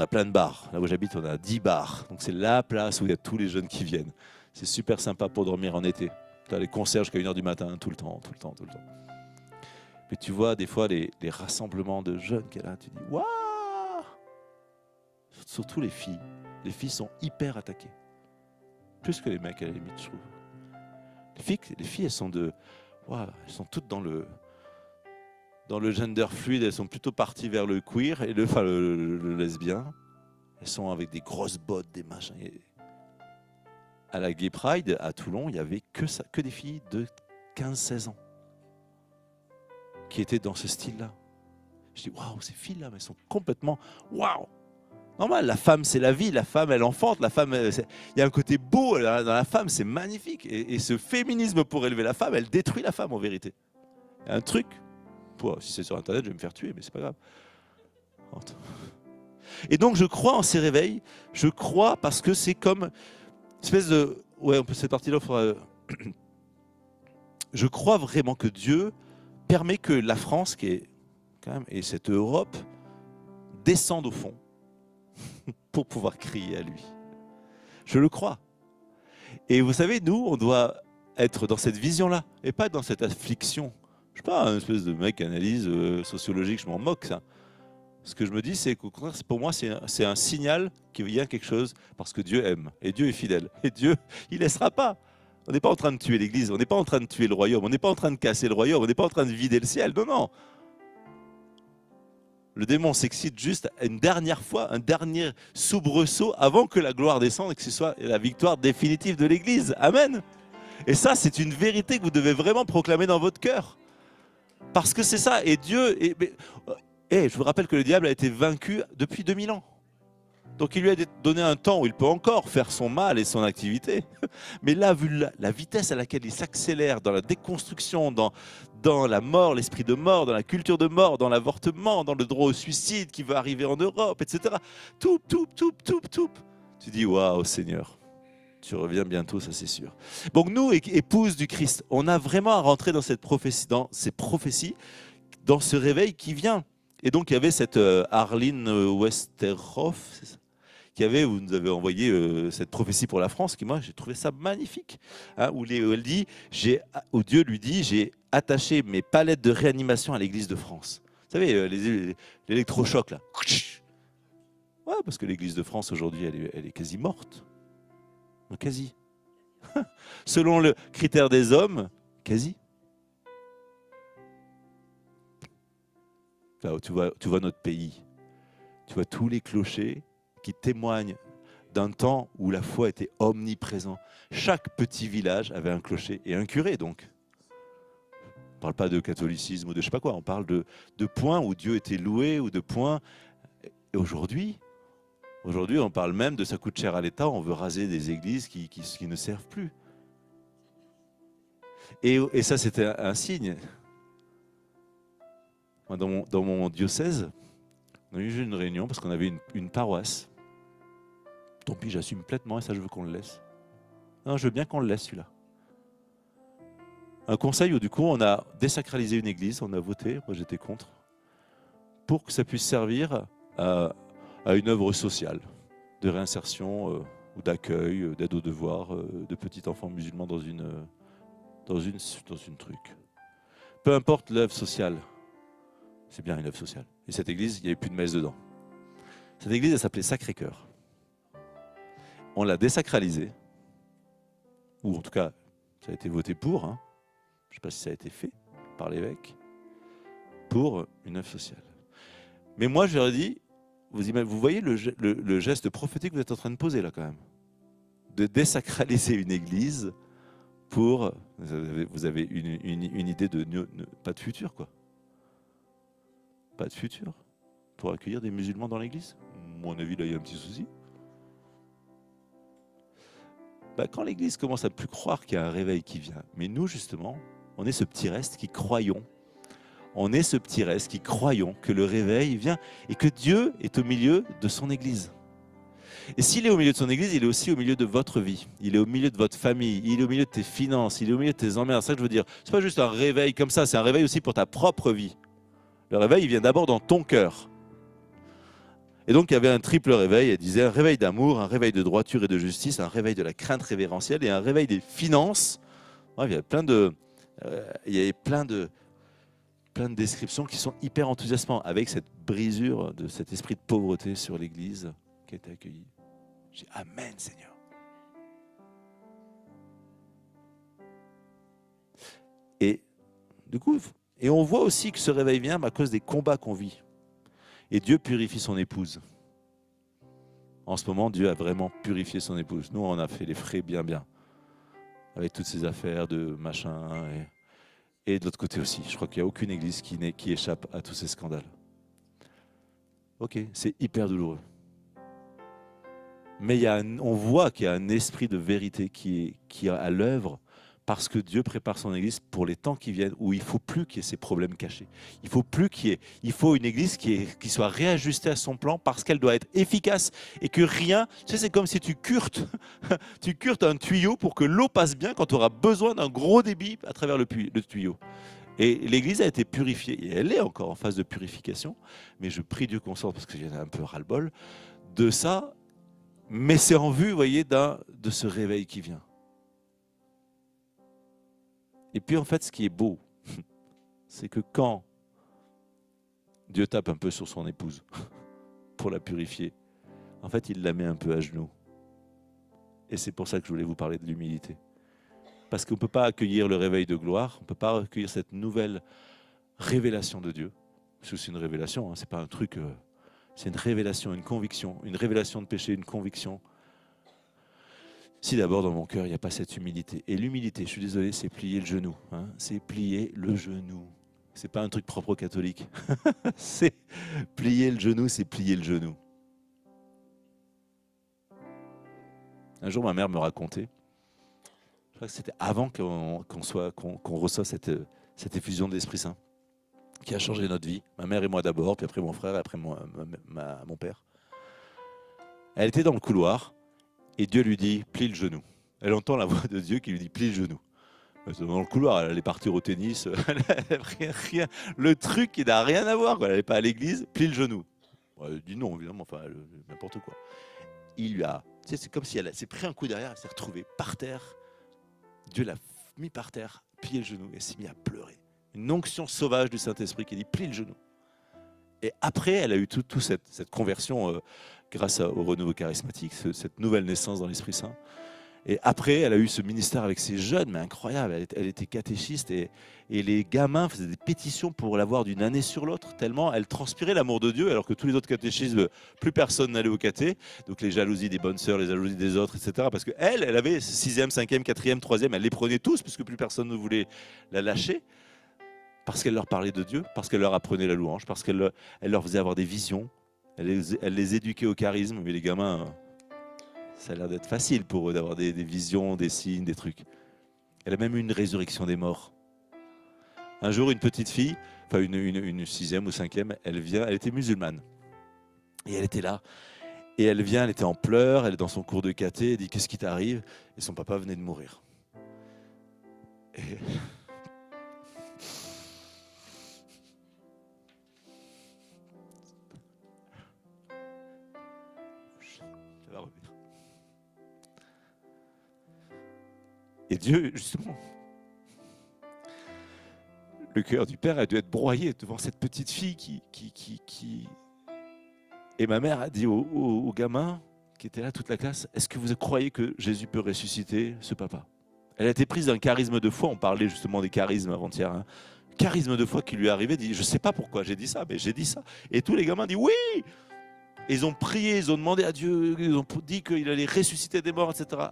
[SPEAKER 2] plein de bars. Là où j'habite, on a 10 bars. Donc c'est la place où il y a tous les jeunes qui viennent. C'est super sympa pour dormir en été. Tu as les concerts jusqu'à 1h du matin, tout le temps. Mais tu vois des fois les rassemblements de jeunes qu'il y a là, tu dis waouh! Surtout les filles. Les filles sont hyper attaquées. Plus que les mecs à la limite, je trouve. Les filles elles sont elles sont toutes dans le gender fluide, elles sont plutôt parties vers le queer et le lesbien. Elles sont avec des grosses bottes, des machins. Et à la Gay Pride, à Toulon, il n'y avait que des filles de 15-16 ans qui étaient dans ce style-là. Je dis, waouh, ces filles-là, mais elles sont complètement, waouh. Normal, la femme, c'est la vie, la femme, elle enfante, la femme, il y a un côté beau dans la femme, c'est magnifique. Et ce féminisme pour élever la femme, elle détruit la femme en vérité. Il y a un truc, si c'est sur Internet, je vais me faire tuer, mais c'est pas grave. Et donc, je crois en ces réveils, je crois parce que c'est comme une espèce de... Ouais, on peut cette partie-là, je crois vraiment que Dieu permet que la France, qui est quand même, et cette Europe, descende au fond pour pouvoir crier à lui. Je le crois. Et vous savez, nous, on doit être dans cette vision-là et pas dans cette affliction. Je ne suis pas un espèce de mec analyse sociologique, je m'en moque ça. Ce que je me dis, c'est qu'au contraire, pour moi, c'est un signal qu'il y a quelque chose parce que Dieu aime et Dieu est fidèle. Et Dieu, il ne laissera pas. On n'est pas en train de tuer l'Église, on n'est pas en train de tuer le royaume, on n'est pas en train de casser le royaume, on n'est pas en train de vider le ciel. Non, non. Le démon s'excite juste une dernière fois, un dernier soubresaut avant que la gloire descende et que ce soit la victoire définitive de l'Église. Amen. Et ça, c'est une vérité que vous devez vraiment proclamer dans votre cœur. Parce que c'est ça. Et Dieu... je vous rappelle que le diable a été vaincu depuis 2000 ans. Donc il lui a donné un temps où il peut encore faire son mal et son activité. Mais là, vu la vitesse à laquelle il s'accélère dans la déconstruction, dans la mort, l'esprit de mort, dans la culture de mort, dans l'avortement, dans le droit au suicide qui va arriver en Europe, etc. Tout. Tu dis, waouh Seigneur, tu reviens bientôt, ça c'est sûr. Donc nous, épouses du Christ, on a vraiment à rentrer dans cette prophétie, dans ces prophéties, dans ce réveil qui vient. Et donc il y avait cette Arlene Westerhoff, c'est ça, vous nous avez envoyé cette prophétie pour la France, qui moi j'ai trouvé ça magnifique, hein, où elle dit, où Dieu lui dit, j'ai attaché mes palettes de réanimation à l'Église de France. Vous savez, l'électrochoc là. Ouais, parce que l'Église de France aujourd'hui, elle est quasi morte. Non, quasi. Selon le critère des hommes, quasi. Là où tu vois notre pays, tu vois tous les clochers qui témoignent d'un temps où la foi était omniprésente. Chaque petit village avait un clocher et un curé, donc. On ne parle pas de catholicisme ou de je sais pas quoi, on parle de points où Dieu était loué, ou de points... Et aujourd'hui, on parle même de ça coûte cher à l'État, on veut raser des églises qui ne servent plus. Et ça, c'était un signe. Moi, dans mon diocèse, on a eu une réunion parce qu'on avait une paroisse. Tant pis, j'assume pleinement et ça, je veux qu'on le laisse. Non, je veux bien qu'on le laisse, celui-là. Un conseil où, du coup, on a désacralisé une église, on a voté, moi j'étais contre, pour que ça puisse servir à une œuvre sociale, de réinsertion ou d'accueil, d'aide aux devoirs de petits enfants musulmans dans une truc. Peu importe l'œuvre sociale, c'est bien une œuvre sociale. Et cette église, il n'y avait plus de messe dedans. Cette église, elle s'appelait Sacré-Cœur. On l'a désacralisée, ou en tout cas, ça a été voté pour, hein. Je ne sais pas si ça a été fait par l'évêque, pour une œuvre sociale. Mais moi, je leur ai dit, vous voyez le geste prophétique que vous êtes en train de poser là quand même, de désacraliser une église pour... Vous avez une idée de pas de futur, quoi. Pas de futur pour accueillir des musulmans dans l'église. À mon avis, là, il y a un petit souci. Quand l'église commence à ne plus croire qu'il y a un réveil qui vient, mais nous, justement, on est ce petit reste qui croyons On est ce petit reste qui croyons que le réveil vient et que Dieu est au milieu de son Église. Et s'il est au milieu de son Église, il est aussi au milieu de votre vie. Il est au milieu de votre famille, il est au milieu de tes finances, il est au milieu de tes emmerdes. C'est ça que je veux dire. Ce n'est pas juste un réveil comme ça, c'est un réveil aussi pour ta propre vie. Le réveil, il vient d'abord dans ton cœur. Et donc, il y avait un triple réveil. Elle disait un réveil d'amour, un réveil de droiture et de justice, un réveil de la crainte révérentielle et un réveil des finances. Ouais, il y avait plein de descriptions qui sont hyper enthousiasmantes avec cette brisure de cet esprit de pauvreté sur l'Église qui a été accueillie. J'ai dit Amen, Seigneur. Et du coup, on voit aussi que ce réveil vient à cause des combats qu'on vit. Et Dieu purifie son épouse. En ce moment, Dieu a vraiment purifié son épouse. Nous, on a fait les frais bien. Avec toutes ces affaires de machin. Et de l'autre côté aussi. Je crois qu'il n'y a aucune église qui échappe à tous ces scandales. Ok, c'est hyper douloureux. Mais on voit qu'il y a un esprit de vérité qui est à l'œuvre parce que Dieu prépare son église pour les temps qui viennent où il ne faut plus qu'il y ait ces problèmes cachés. Il faut une église qui soit réajustée à son plan parce qu'elle doit être efficace et que rien, tu sais, c'est comme si tu curtes un tuyau pour que l'eau passe bien quand tu auras besoin d'un gros débit à travers le tuyau. Et l'église a été purifiée et elle est encore en phase de purification, mais je prie Dieu qu'on sorte parce que j'en ai un peu ras-le-bol de ça, mais c'est en vue, vous voyez, de ce réveil qui vient. Et puis en fait, ce qui est beau, c'est que quand Dieu tape un peu sur son épouse pour la purifier, en fait, il la met un peu à genoux. Et c'est pour ça que je voulais vous parler de l'humilité. Parce qu'on ne peut pas accueillir le réveil de gloire, on ne peut pas accueillir cette nouvelle révélation de Dieu. Parce que c'est une révélation, hein, c'est pas un truc, c'est une révélation, une conviction, une révélation de péché, une conviction. Si d'abord dans mon cœur, il n'y a pas cette humilité. Et l'humilité, je suis désolé, c'est plier le genou. Hein, c'est plier le genou. Ce n'est pas un truc propre aux catholiques. C'est plier le genou, c'est plier le genou. Un jour, ma mère me racontait, je crois que c'était avant qu'on reçoive cette effusion de l'Esprit Saint, qui a changé notre vie. Ma mère et moi d'abord, puis après mon frère, et après mon père. Elle était dans le couloir, et Dieu lui dit, plie le genou. Elle entend la voix de Dieu qui lui dit, plie le genou. Dans le couloir, elle allait partir au tennis, rien. Le truc qui n'a rien à voir, quoi. Elle n'allait pas à l'église, plie le genou. Elle dit non, évidemment, enfin, n'importe quoi. Il lui a, tu sais, c'est comme si elle s'est pris un coup derrière, elle s'est retrouvée par terre. Dieu l'a mis par terre, plié le genou, et elle s'est mise à pleurer. Une onction sauvage du Saint-Esprit qui dit, plie le genou. Et après, elle a eu toute cette conversion grâce au renouveau charismatique, cette nouvelle naissance dans l'Esprit Saint. Et après, elle a eu ce ministère avec ces jeunes, mais incroyable. Elle était catéchiste et les gamins faisaient des pétitions pour l'avoir d'une année sur l'autre, tellement elle transpirait l'amour de Dieu, alors que tous les autres catéchismes, plus personne n'allait au caté. Donc les jalousies des bonnes sœurs, les jalousies des autres, etc. Parce qu'elle avait 6e, 5e, 4e, 3e, elle les prenait tous, puisque plus personne ne voulait la lâcher. Parce qu'elle leur parlait de Dieu, parce qu'elle leur apprenait la louange, parce qu'elle leur faisait avoir des visions. Elle les éduquait au charisme, mais les gamins... Ça a l'air d'être facile pour eux d'avoir des visions, des signes, des trucs. Elle a même eu une résurrection des morts. Un jour, une petite fille, enfin une 6e ou 5e, elle était musulmane. Et elle était là. Et elle vient, elle était en pleurs, elle est dans son cours de caté, elle dit « Qu'est-ce qui t'arrive ?» Et son papa venait de mourir. Et... Ça va revenir. Et Dieu, justement, le cœur du père a dû être broyé devant cette petite fille qui... Et ma mère a dit au gamin qui était là, toute la classe, est-ce que vous croyez que Jésus peut ressusciter ce papa? Elle a été prise d'un charisme de foi, on parlait justement des charismes avant-hier, hein. Charisme de foi qui lui est arrivé, dit, je ne sais pas pourquoi j'ai dit ça, mais j'ai dit ça. Et tous les gamins disent oui. Et ils ont prié, ils ont demandé à Dieu, ils ont dit qu'il allait ressusciter des morts, etc.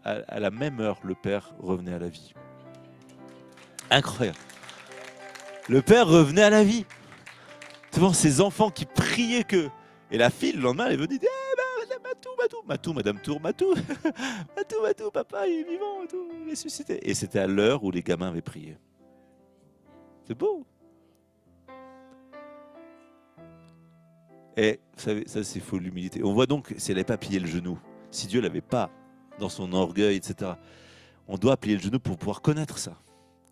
[SPEAKER 2] À la même heure, le père revenait à la vie. Incroyable. Le père revenait à la vie. Devant ces enfants qui priaient que... Et la fille, le lendemain, elle est venue dire Madame Tour, Matou, papa, il est vivant, il est ressuscité. Et c'était à l'heure où les gamins avaient prié. C'est beau. Et vous savez, ça c'est faux l'humilité. On voit donc, si elle n'avait pas plié le genou, si Dieu l'avait pas dans son orgueil, etc., on doit plier le genou pour pouvoir connaître ça.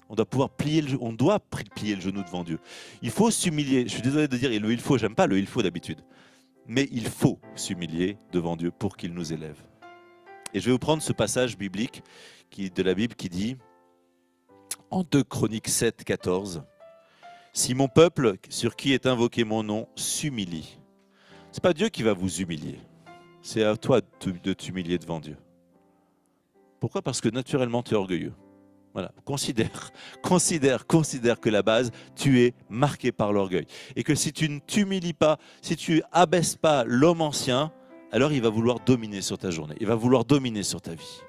[SPEAKER 2] On doit pouvoir plier plier le genou devant Dieu. Il faut s'humilier. Je suis désolé de dire le il faut, j'aime pas le il faut d'habitude. Mais il faut s'humilier devant Dieu pour qu'il nous élève. Et je vais vous prendre ce passage biblique de la Bible qui dit, en 2 Chroniques 7, 14, « Si mon peuple, sur qui est invoqué mon nom, s'humilie. » Ce n'est pas Dieu qui va vous humilier. C'est à toi de t'humilier devant Dieu. Pourquoi ? Parce que naturellement, tu es orgueilleux. Voilà. Considère que la base, tu es marqué par l'orgueil. Et que si tu ne t'humilies pas, si tu abaisses pas l'homme ancien, alors il va vouloir dominer sur ta journée. Il va vouloir dominer sur ta vie.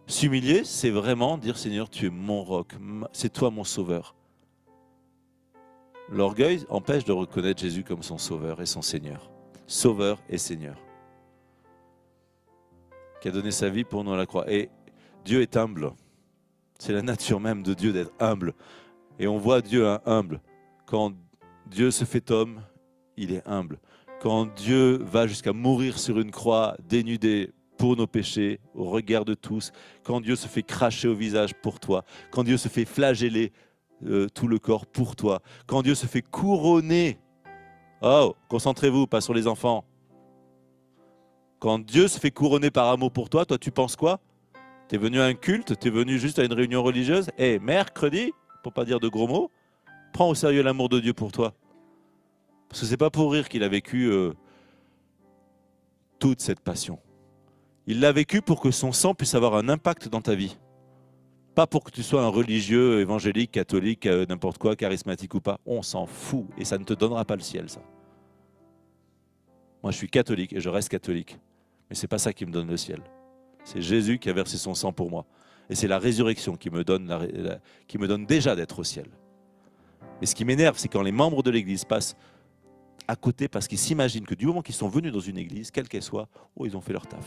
[SPEAKER 2] S'humilier, c'est vraiment dire, Seigneur, tu es mon roc, c'est toi mon sauveur. L'orgueil empêche de reconnaître Jésus comme son sauveur et son Seigneur. Sauveur et Seigneur. Qui a donné sa vie pour nous à la croix. Et Dieu est humble. C'est la nature même de Dieu d'être humble. Et on voit Dieu humble. Quand Dieu se fait homme, il est humble. Quand Dieu va jusqu'à mourir sur une croix, dénudé pour nos péchés, au regard de tous, quand Dieu se fait cracher au visage pour toi, quand Dieu se fait flageller tout le corps pour toi, quand Dieu se fait couronner, oh, concentrez-vous, pas sur les enfants. Quand Dieu se fait couronner par amour pour toi, toi tu penses quoi ? Tu es venu à un culte, tu es venu juste à une réunion religieuse, et mercredi, pour pas dire de gros mots, prends au sérieux l'amour de Dieu pour toi. Parce que c'est pas pour rire qu'il a vécu toute cette passion. Il l'a vécu pour que son sang puisse avoir un impact dans ta vie. Pas pour que tu sois un religieux, évangélique, catholique, n'importe quoi, charismatique ou pas. On s'en fout et ça ne te donnera pas le ciel, ça. Moi, je suis catholique et je reste catholique. Mais ce n'est pas ça qui me donne le ciel. C'est Jésus qui a versé son sang pour moi. Et c'est la résurrection qui me donne, qui me donne déjà d'être au ciel. Et ce qui m'énerve, c'est quand les membres de l'Église passent à côté parce qu'ils s'imaginent que du moment qu'ils sont venus dans une église, quelle qu'elle soit, oh, ils ont fait leur taf.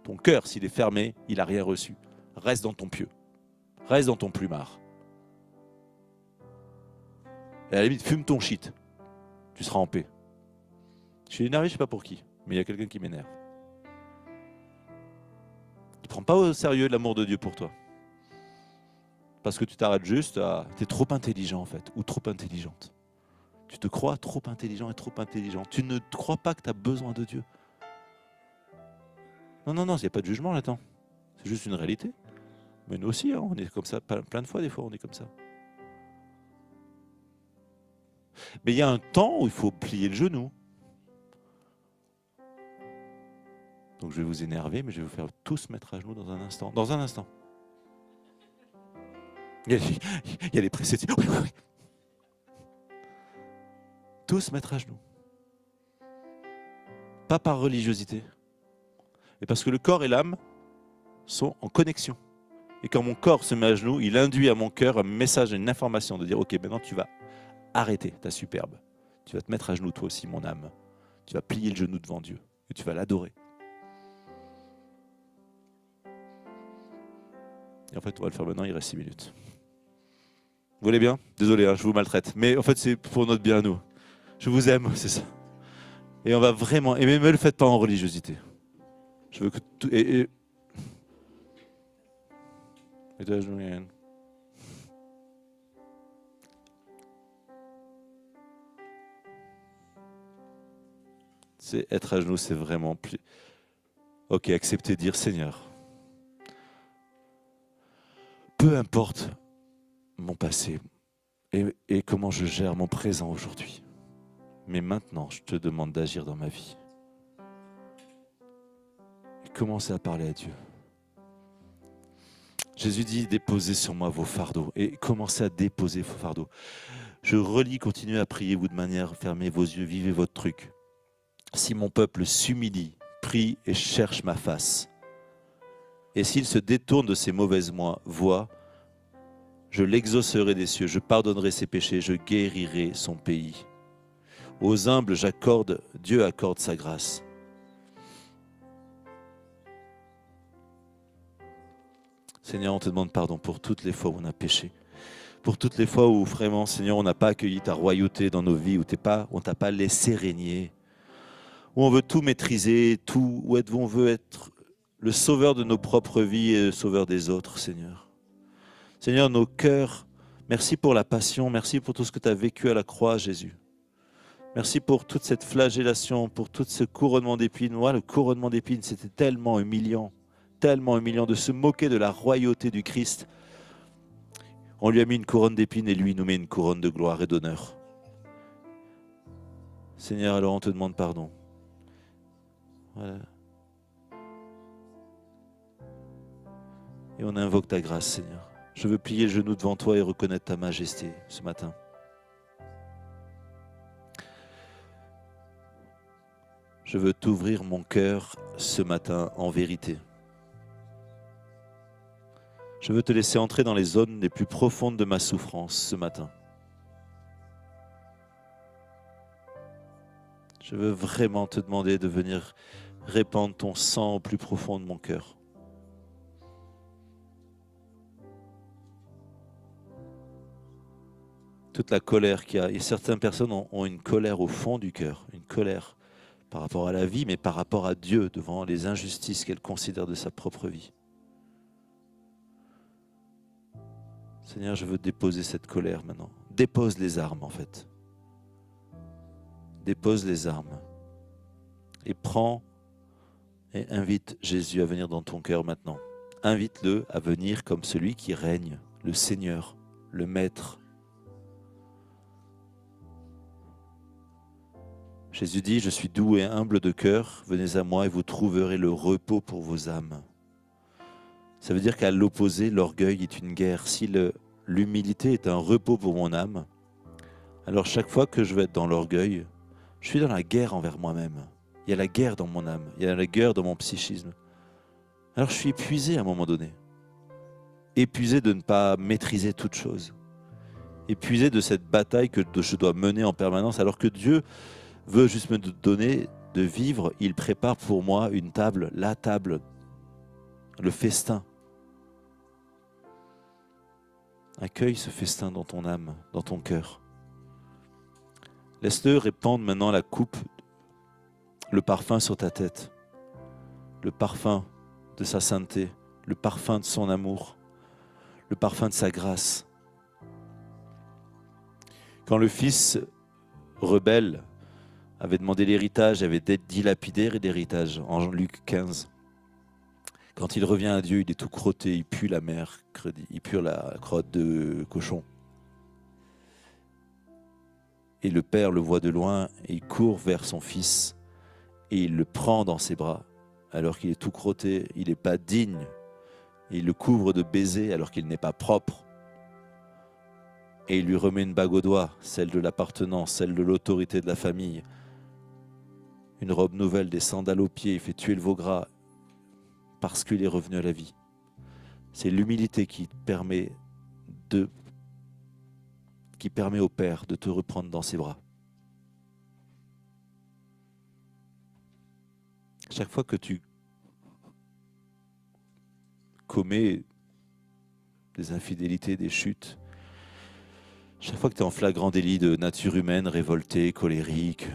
[SPEAKER 2] Ton cœur, s'il est fermé, il n'a rien reçu. Reste dans ton pieu. Reste dans ton plumard. Et à la limite, fume ton shit. Tu seras en paix. Je suis énervé, je ne sais pas pour qui, mais il y a quelqu'un qui m'énerve. Tu ne prends pas au sérieux l'amour de Dieu pour toi. Parce que tu t'arrêtes juste à... Tu es trop intelligent en fait, ou trop intelligente. Tu te crois trop intelligent et trop intelligent. Tu ne te crois pas que tu as besoin de Dieu. Non, il n'y a pas de jugement là-dedans. C'est juste une réalité. Mais nous aussi, hein, on est comme ça, plein de fois, des fois, on est comme ça. Mais il y a un temps où il faut plier le genou. Donc je vais vous énerver, mais je vais vous faire tous mettre à genoux dans un instant. Dans un instant. Il y a les précédents. Oui. Tous mettre à genoux. Pas par religiosité, mais parce que le corps et l'âme sont en connexion. Et quand mon corps se met à genoux, il induit à mon cœur un message, une information de dire « Ok, maintenant tu vas arrêter ta superbe. Tu vas te mettre à genoux toi aussi, mon âme. Tu vas plier le genou devant Dieu et tu vas l'adorer. » Et en fait, on va le faire maintenant, il reste 6 minutes. Vous voulez bien ? Désolé, hein, je vous maltraite. Mais en fait, c'est pour notre bien à nous. Je vous aime, c'est ça. Et on va vraiment... Et mais ne le faites pas en religiosité. Je veux que tout... Et toi, je... C'est être à genoux, c'est vraiment... Ok, accepter de dire Seigneur, peu importe mon passé et comment je gère mon présent aujourd'hui, mais maintenant, je te demande d'agir dans ma vie. Et commencez à parler à Dieu. Jésus dit, déposez sur moi vos fardeaux. Et commencez à déposer vos fardeaux. Je relis, continuez à prier, vous de manière, fermez vos yeux, vivez votre truc. Si mon peuple s'humilie, prie et cherche ma face, et s'il se détourne de ses mauvaises voies, je l'exaucerai des cieux, je pardonnerai ses péchés, je guérirai son pays. Aux humbles, Dieu accorde sa grâce. Seigneur, on te demande pardon pour toutes les fois où on a péché. Pour toutes les fois où vraiment, Seigneur, on n'a pas accueilli ta royauté dans nos vies, où on ne t'a pas laissé régner. où on veut tout maîtriser, où on veut être le sauveur de nos propres vies et le sauveur des autres, Seigneur. Seigneur, nos cœurs, merci pour la passion, merci pour tout ce que tu as vécu à la croix, Jésus. Merci pour toute cette flagellation, pour tout ce couronnement d'épines. Moi, le couronnement d'épines, c'était tellement humiliant de se moquer de la royauté du Christ. On lui a mis une couronne d'épines et lui nous met une couronne de gloire et d'honneur. Seigneur, alors on te demande pardon. Voilà. Et on invoque ta grâce, Seigneur. Je veux plier le genou devant toi et reconnaître ta majesté ce matin. Je veux t'ouvrir mon cœur ce matin en vérité. Je veux te laisser entrer dans les zones les plus profondes de ma souffrance ce matin. Je veux vraiment te demander de venir répandre ton sang au plus profond de mon cœur. Toute la colère qu'il y a, et certaines personnes ont une colère au fond du cœur, une colère par rapport à la vie, mais par rapport à Dieu, devant les injustices qu'elles considèrent de sa propre vie. Seigneur, je veux déposer cette colère maintenant. Dépose les armes, en fait. Dépose les armes. Et prends et invite Jésus à venir dans ton cœur maintenant. Invite-le à venir comme celui qui règne, le Seigneur, le Maître. Jésus dit, je suis doux et humble de cœur, venez à moi et vous trouverez le repos pour vos âmes. Ça veut dire qu'à l'opposé, l'orgueil est une guerre. Si l'humilité est un repos pour mon âme, alors chaque fois que je vais être dans l'orgueil, je suis dans la guerre envers moi-même. Il y a la guerre dans mon âme, il y a la guerre dans mon psychisme. Alors je suis épuisé à un moment donné. Épuisé de ne pas maîtriser toute chose. Épuisé de cette bataille que je dois mener en permanence, alors que Dieu veut juste me donner de vivre. Il prépare pour moi une table, la table, le festin. Accueille ce festin dans ton âme, dans ton cœur. Laisse-le répandre maintenant la coupe, le parfum sur ta tête, le parfum de sa sainteté, le parfum de son amour, le parfum de sa grâce. Quand le fils rebelle avait demandé l'héritage, avait dilapidé l'héritage en Luc 15. Quand il revient à Dieu, il est tout crotté, il pue la mercredi, il pue la crotte de cochon. Et le père le voit de loin et il court vers son fils et il le prend dans ses bras alors qu'il est tout crotté, il n'est pas digne. Et il le couvre de baisers alors qu'il n'est pas propre. Et il lui remet une bague au doigt, celle de l'appartenance, celle de l'autorité de la famille. Une robe nouvelle, des sandales aux pieds, il fait tuer le veau gras parce qu'il est revenu à la vie. C'est l'humilité qui permet au Père de te reprendre dans ses bras. Chaque fois que tu commets des infidélités, des chutes, chaque fois que tu es en flagrant délit de nature humaine, révoltée, colérique,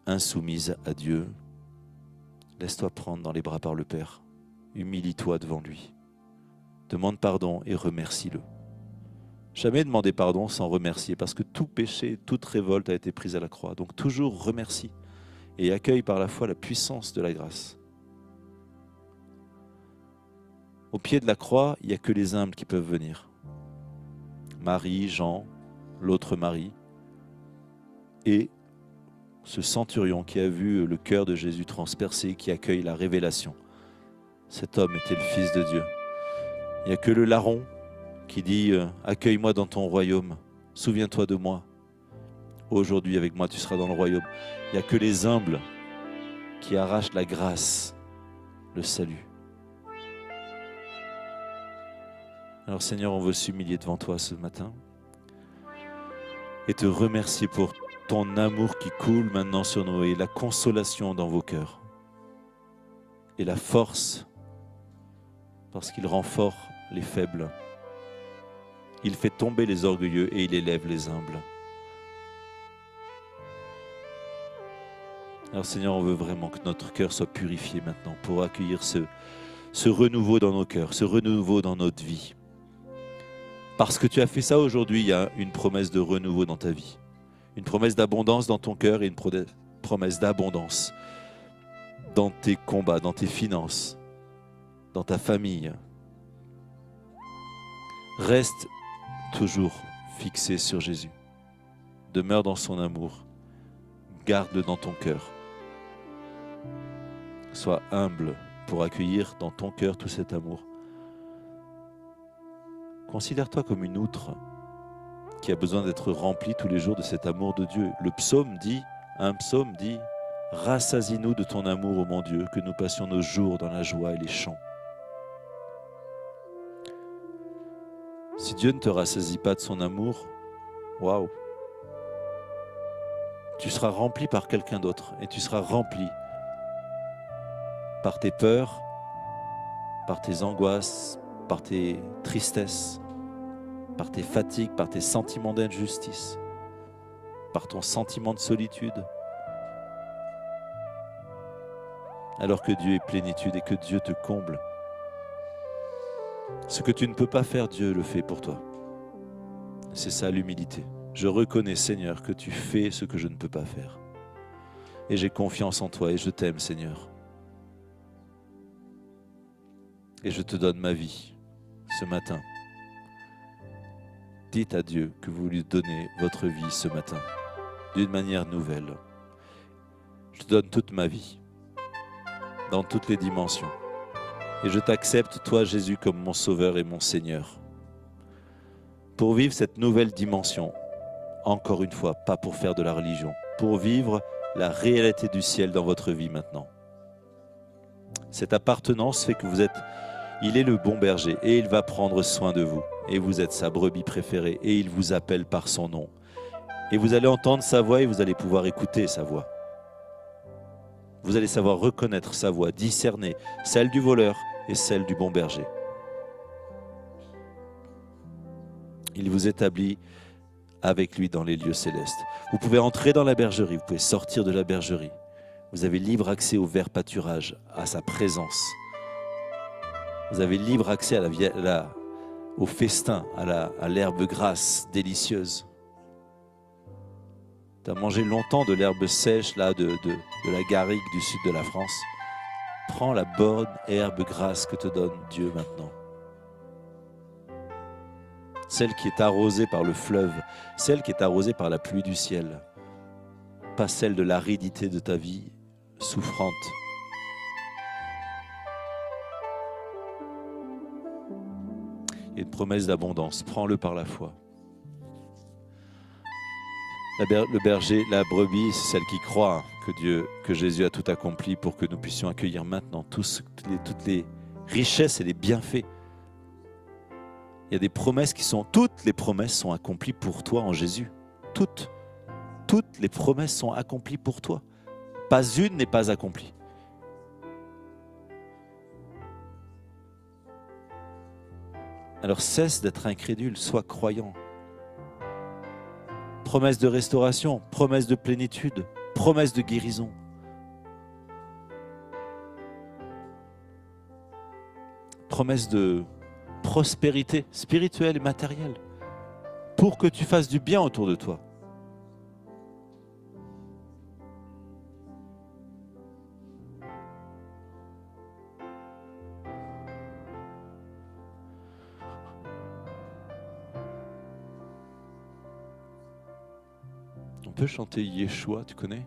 [SPEAKER 2] insoumise à Dieu, laisse-toi prendre dans les bras par le Père. Humilie-toi devant lui. Demande pardon et remercie-le. Jamais demander pardon sans remercier, parce que tout péché, toute révolte a été prise à la croix. Donc toujours remercie et accueille par la foi la puissance de la grâce. Au pied de la croix, il n'y a que les humbles qui peuvent venir. Marie, Jean, l'autre Marie, et ce centurion qui a vu le cœur de Jésus transpercé, qui accueille la révélation. Cet homme était le Fils de Dieu. Il n'y a que le larron qui dit « Accueille-moi dans ton royaume, souviens-toi de moi. Aujourd'hui, avec moi, tu seras dans le royaume. » Il n'y a que les humbles qui arrachent la grâce, le salut. Alors Seigneur, on veut s'humilier devant toi ce matin et te remercier pour ton amour qui coule maintenant sur nous et la consolation dans vos cœurs et la force parce qu'il rend fort les faibles. Il fait tomber les orgueilleux et il élève les humbles. Alors Seigneur, on veut vraiment que notre cœur soit purifié maintenant pour accueillir ce renouveau dans nos cœurs, ce renouveau dans notre vie. Parce que tu as fait ça aujourd'hui, il y a une promesse de renouveau dans ta vie. Une promesse d'abondance dans ton cœur et une promesse d'abondance dans tes combats, dans tes finances, dans ta famille. Reste toujours fixé sur Jésus. Demeure dans son amour. Garde-le dans ton cœur. Sois humble pour accueillir dans ton cœur tout cet amour. Considère-toi comme une outre qui a besoin d'être remplie tous les jours de cet amour de Dieu. Un psaume dit, « Rassasie-nous de ton amour, ô mon Dieu, que nous passions nos jours dans la joie et les chants. » Si Dieu ne te rassasie pas de son amour, waouh, tu seras rempli par quelqu'un d'autre et tu seras rempli par tes peurs, par tes angoisses, par tes tristesses, par tes fatigues, par tes sentiments d'injustice, par ton sentiment de solitude. Alors que Dieu est plénitude et que Dieu te comble. Ce que tu ne peux pas faire, Dieu le fait pour toi. C'est ça l'humilité. Je reconnais, Seigneur, que tu fais ce que je ne peux pas faire. Et j'ai confiance en toi et je t'aime, Seigneur. Et je te donne ma vie ce matin. Dites à Dieu que vous lui donnez votre vie ce matin, d'une manière nouvelle. Je te donne toute ma vie, dans toutes les dimensions. Et je t'accepte, toi Jésus, comme mon Sauveur et mon Seigneur. Pour vivre cette nouvelle dimension, encore une fois, pas pour faire de la religion, pour vivre la réalité du ciel dans votre vie maintenant. Cette appartenance fait que il est le bon berger et il va prendre soin de vous. Et vous êtes sa brebis préférée et il vous appelle par son nom. Et vous allez entendre sa voix et vous allez pouvoir écouter sa voix. Vous allez savoir reconnaître sa voix, discerner celle du voleur et celle du bon berger. Il vous établit avec lui dans les lieux célestes. Vous pouvez entrer dans la bergerie, vous pouvez sortir de la bergerie. Vous avez libre accès au vert pâturage, à sa présence. Vous avez libre accès au festin, à l'herbe grasse, délicieuse. Tu as mangé longtemps de l'herbe sèche là, de la garrigue du sud de la France. Prends la bonne herbe grasse que te donne Dieu maintenant. Celle qui est arrosée par le fleuve, celle qui est arrosée par la pluie du ciel, pas celle de l'aridité de ta vie souffrante. Il y a une promesse d'abondance, prends-le par la foi. Le berger, la brebis, c'est celle qui croit que Jésus a tout accompli pour que nous puissions accueillir maintenant toutes les richesses et les bienfaits. Il y a des promesses toutes les promesses sont accomplies pour toi en Jésus. Toutes les promesses sont accomplies pour toi. Pas une n'est pas accomplie. Alors cesse d'être incrédule, sois croyant. Promesse de restauration, promesse de plénitude, promesse de guérison. Promesse de prospérité spirituelle et matérielle pour que tu fasses du bien autour de toi. On peut chanter Yeshua, tu connais?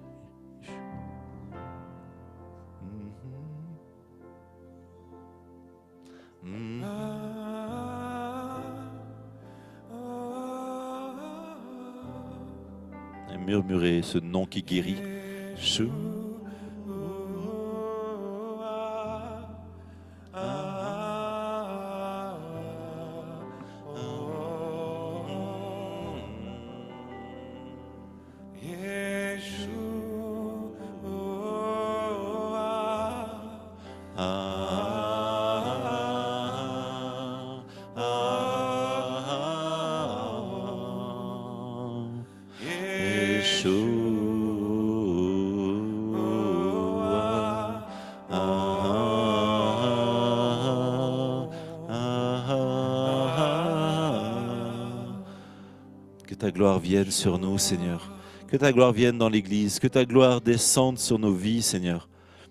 [SPEAKER 2] Et murmurer ce nom qui guérit. que ta gloire vienne sur nous, Seigneur. Que ta gloire vienne dans l'Église, que ta gloire descende sur nos vies, Seigneur.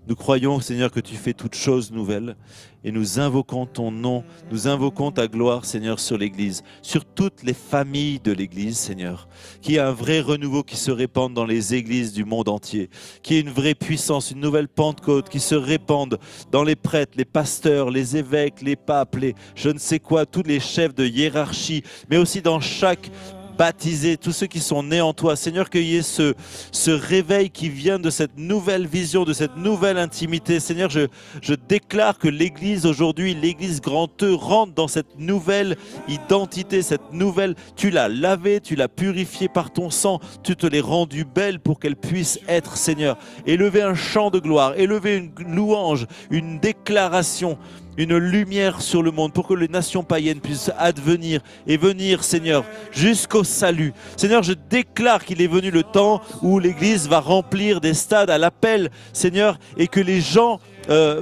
[SPEAKER 2] Nous croyons, Seigneur, que tu fais toutes choses nouvelles et nous invoquons ton nom, nous invoquons ta gloire, Seigneur, sur l'Église, sur toutes les familles de l'Église, Seigneur. Qu'il y ait un vrai renouveau qui se répande dans les églises du monde entier, qu'il y ait une vraie puissance, une nouvelle Pentecôte qui se répande dans les prêtres, les pasteurs, les évêques, les papes, les je ne sais quoi, tous les chefs de hiérarchie, mais aussi dans chaque baptisés, tous ceux qui sont nés en toi. Seigneur, qu'il y ait ce réveil qui vient de cette nouvelle vision, de cette nouvelle intimité. Seigneur, je déclare que l'Église aujourd'hui, l'Église Grand E, rentre dans cette nouvelle identité, cette nouvelle... Tu l'as lavée, tu l'as purifiée par ton sang, tu te l'es rendue belle pour qu'elle puisse être, Seigneur. Élever un chant de gloire, élever une louange, une déclaration, une lumière sur le monde pour que les nations païennes puissent advenir et venir, Seigneur, jusqu'au salut. Seigneur, je déclare qu'il est venu le temps où l'Église va remplir des stades à l'appel, Seigneur, et que les gens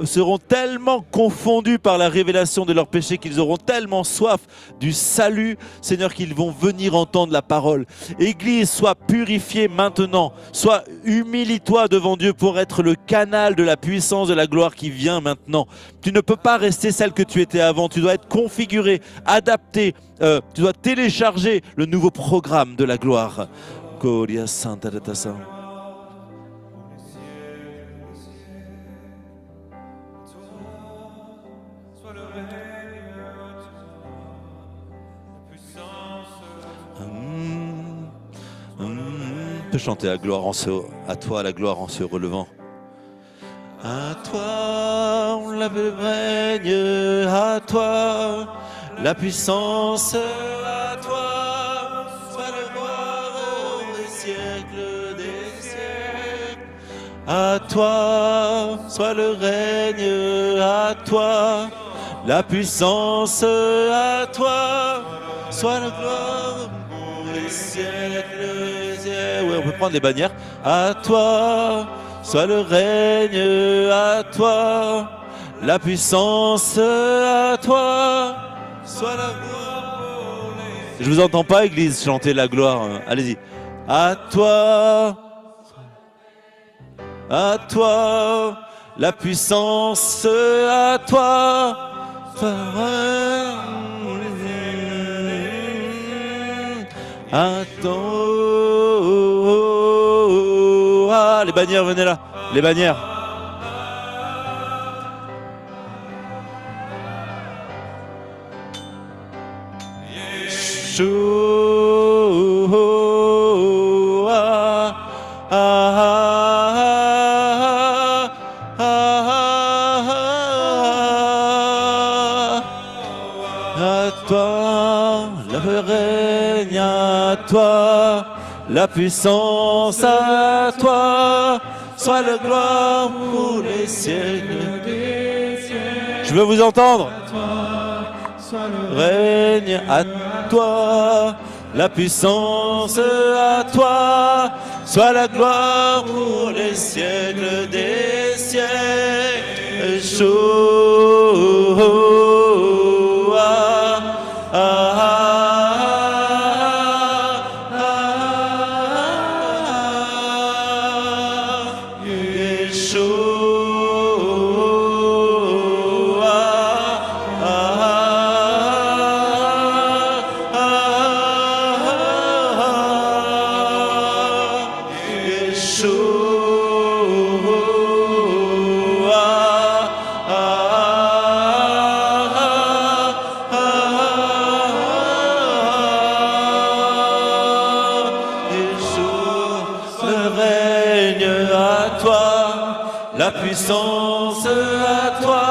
[SPEAKER 2] seront tellement confondus par la révélation de leurs péchés qu'ils auront tellement soif du salut, Seigneur, qu'ils vont venir entendre la parole. Église, sois purifiée maintenant, sois humilie-toi devant Dieu pour être le canal de la puissance de la gloire qui vient maintenant. Tu ne peux pas rester celle que tu étais avant, tu dois être configuré, adapté, tu dois télécharger le nouveau programme de la gloire. Gloria Santa de Tassa. On peut chanter la gloire à toi, la gloire en se relevant. À toi, la règne, à toi, la puissance, à toi, soit la gloire des siècles des siècles. À toi, soit le règne, à toi, la puissance, à toi, soit la gloire des siècles. Ouais, on peut prendre les bannières. À toi, soit le règne, à toi, la puissance, à toi, soit la gloire. Je vous entends pas, Église, chanter la gloire. Allez-y. À toi, la puissance, à toi. Ah, les bannières, venez là, les bannières. À toi, le règne, à toi, la puissance, à toi, soit la gloire pour les siècles des siècles. Je veux vous entendre. Règne à toi, la puissance à toi, soit la gloire pour les siècles des siècles. Puissance à toi,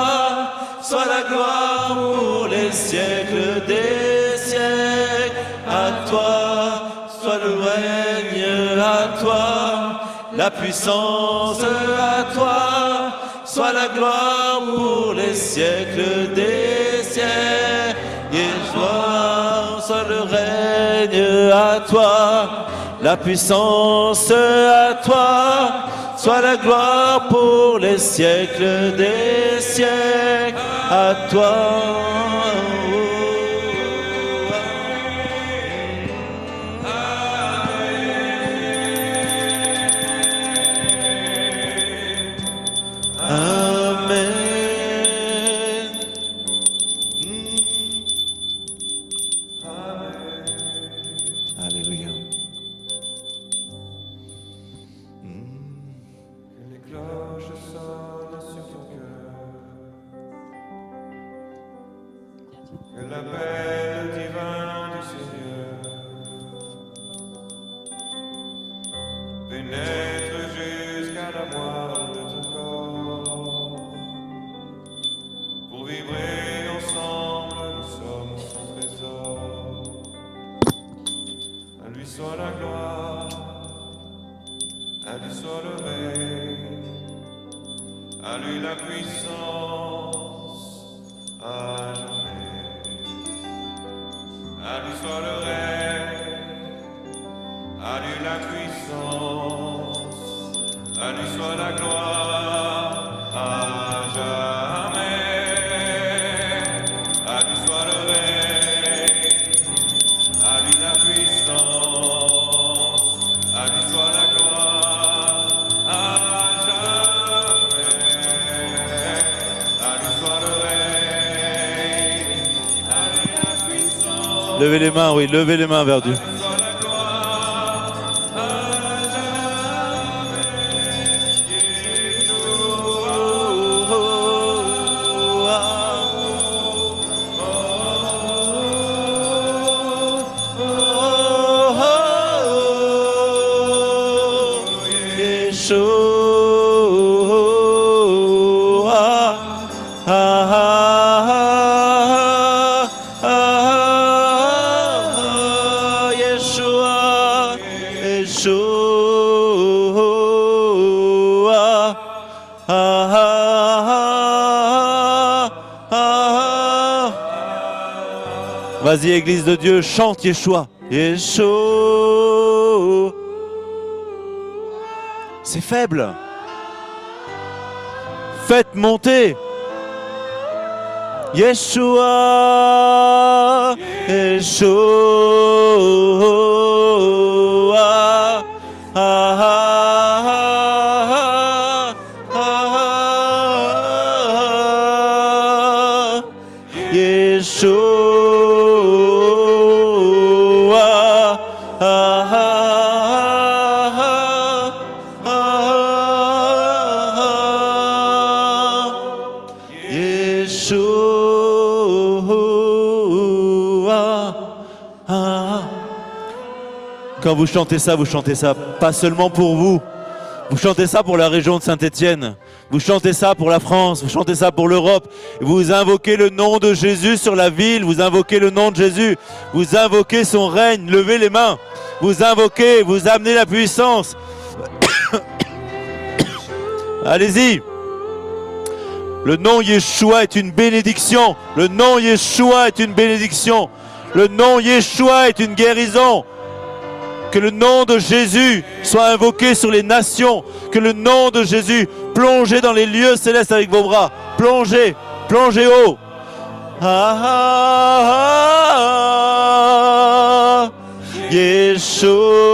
[SPEAKER 2] soit la gloire pour les siècles des siècles. À toi, soit le règne, à toi, la puissance à toi, soit la gloire pour les siècles des siècles. Et soit le règne à toi, la puissance à toi, soit la gloire pour les siècles des siècles. À toi.
[SPEAKER 3] l'appel divin du Seigneur pénètre jusqu'à la moelle de ton corps. Pour vibrer ensemble, nous sommes son trésor. À lui soit la gloire, à lui soit le règne, à lui la puissance, à jamais. À lui soit le règne, à lui la puissance, à lui soit la gloire, à jamais. À lui soit le règne, à lui la puissance, à lui soit la gloire, à jamais. À lui soit le règne, à lui la puissance.
[SPEAKER 2] Levez les mains, oui, levez les mains vers Dieu. Vas-y, Église de Dieu, chante Yeshua. Yeshua. C'est faible. Faites monter. Yeshua. Yeshua. Quand vous chantez ça pas seulement pour vous. Vous chantez ça pour la région de Saint-Étienne. Vous chantez ça pour la France. Vous chantez ça pour l'Europe. Vous invoquez le nom de Jésus sur la ville. Vous invoquez le nom de Jésus. Vous invoquez son règne. Levez les mains. Vous invoquez. Vous amenez la puissance. Allez-y. Le nom Yeshua est une bénédiction. Le nom Yeshua est une bénédiction. Le nom Yeshua est une guérison. Que le nom de Jésus soit invoqué sur les nations. Que le nom de Jésus, plongez dans les lieux célestes avec vos bras. Plongez, plongez haut. Yeshua.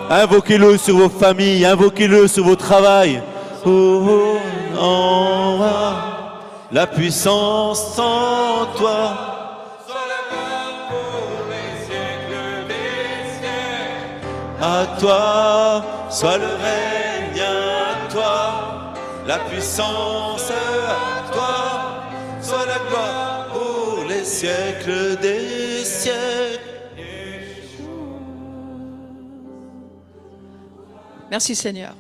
[SPEAKER 2] Invoquez-le sur vos familles, invoquez-le sur vos travails. Oh, en la puissance en toi.
[SPEAKER 3] Sois la gloire pour les siècles des siècles.
[SPEAKER 2] À toi, soit le règne à toi, la puissance à toi, soit la gloire pour les siècles des siècles.
[SPEAKER 1] Merci Seigneur.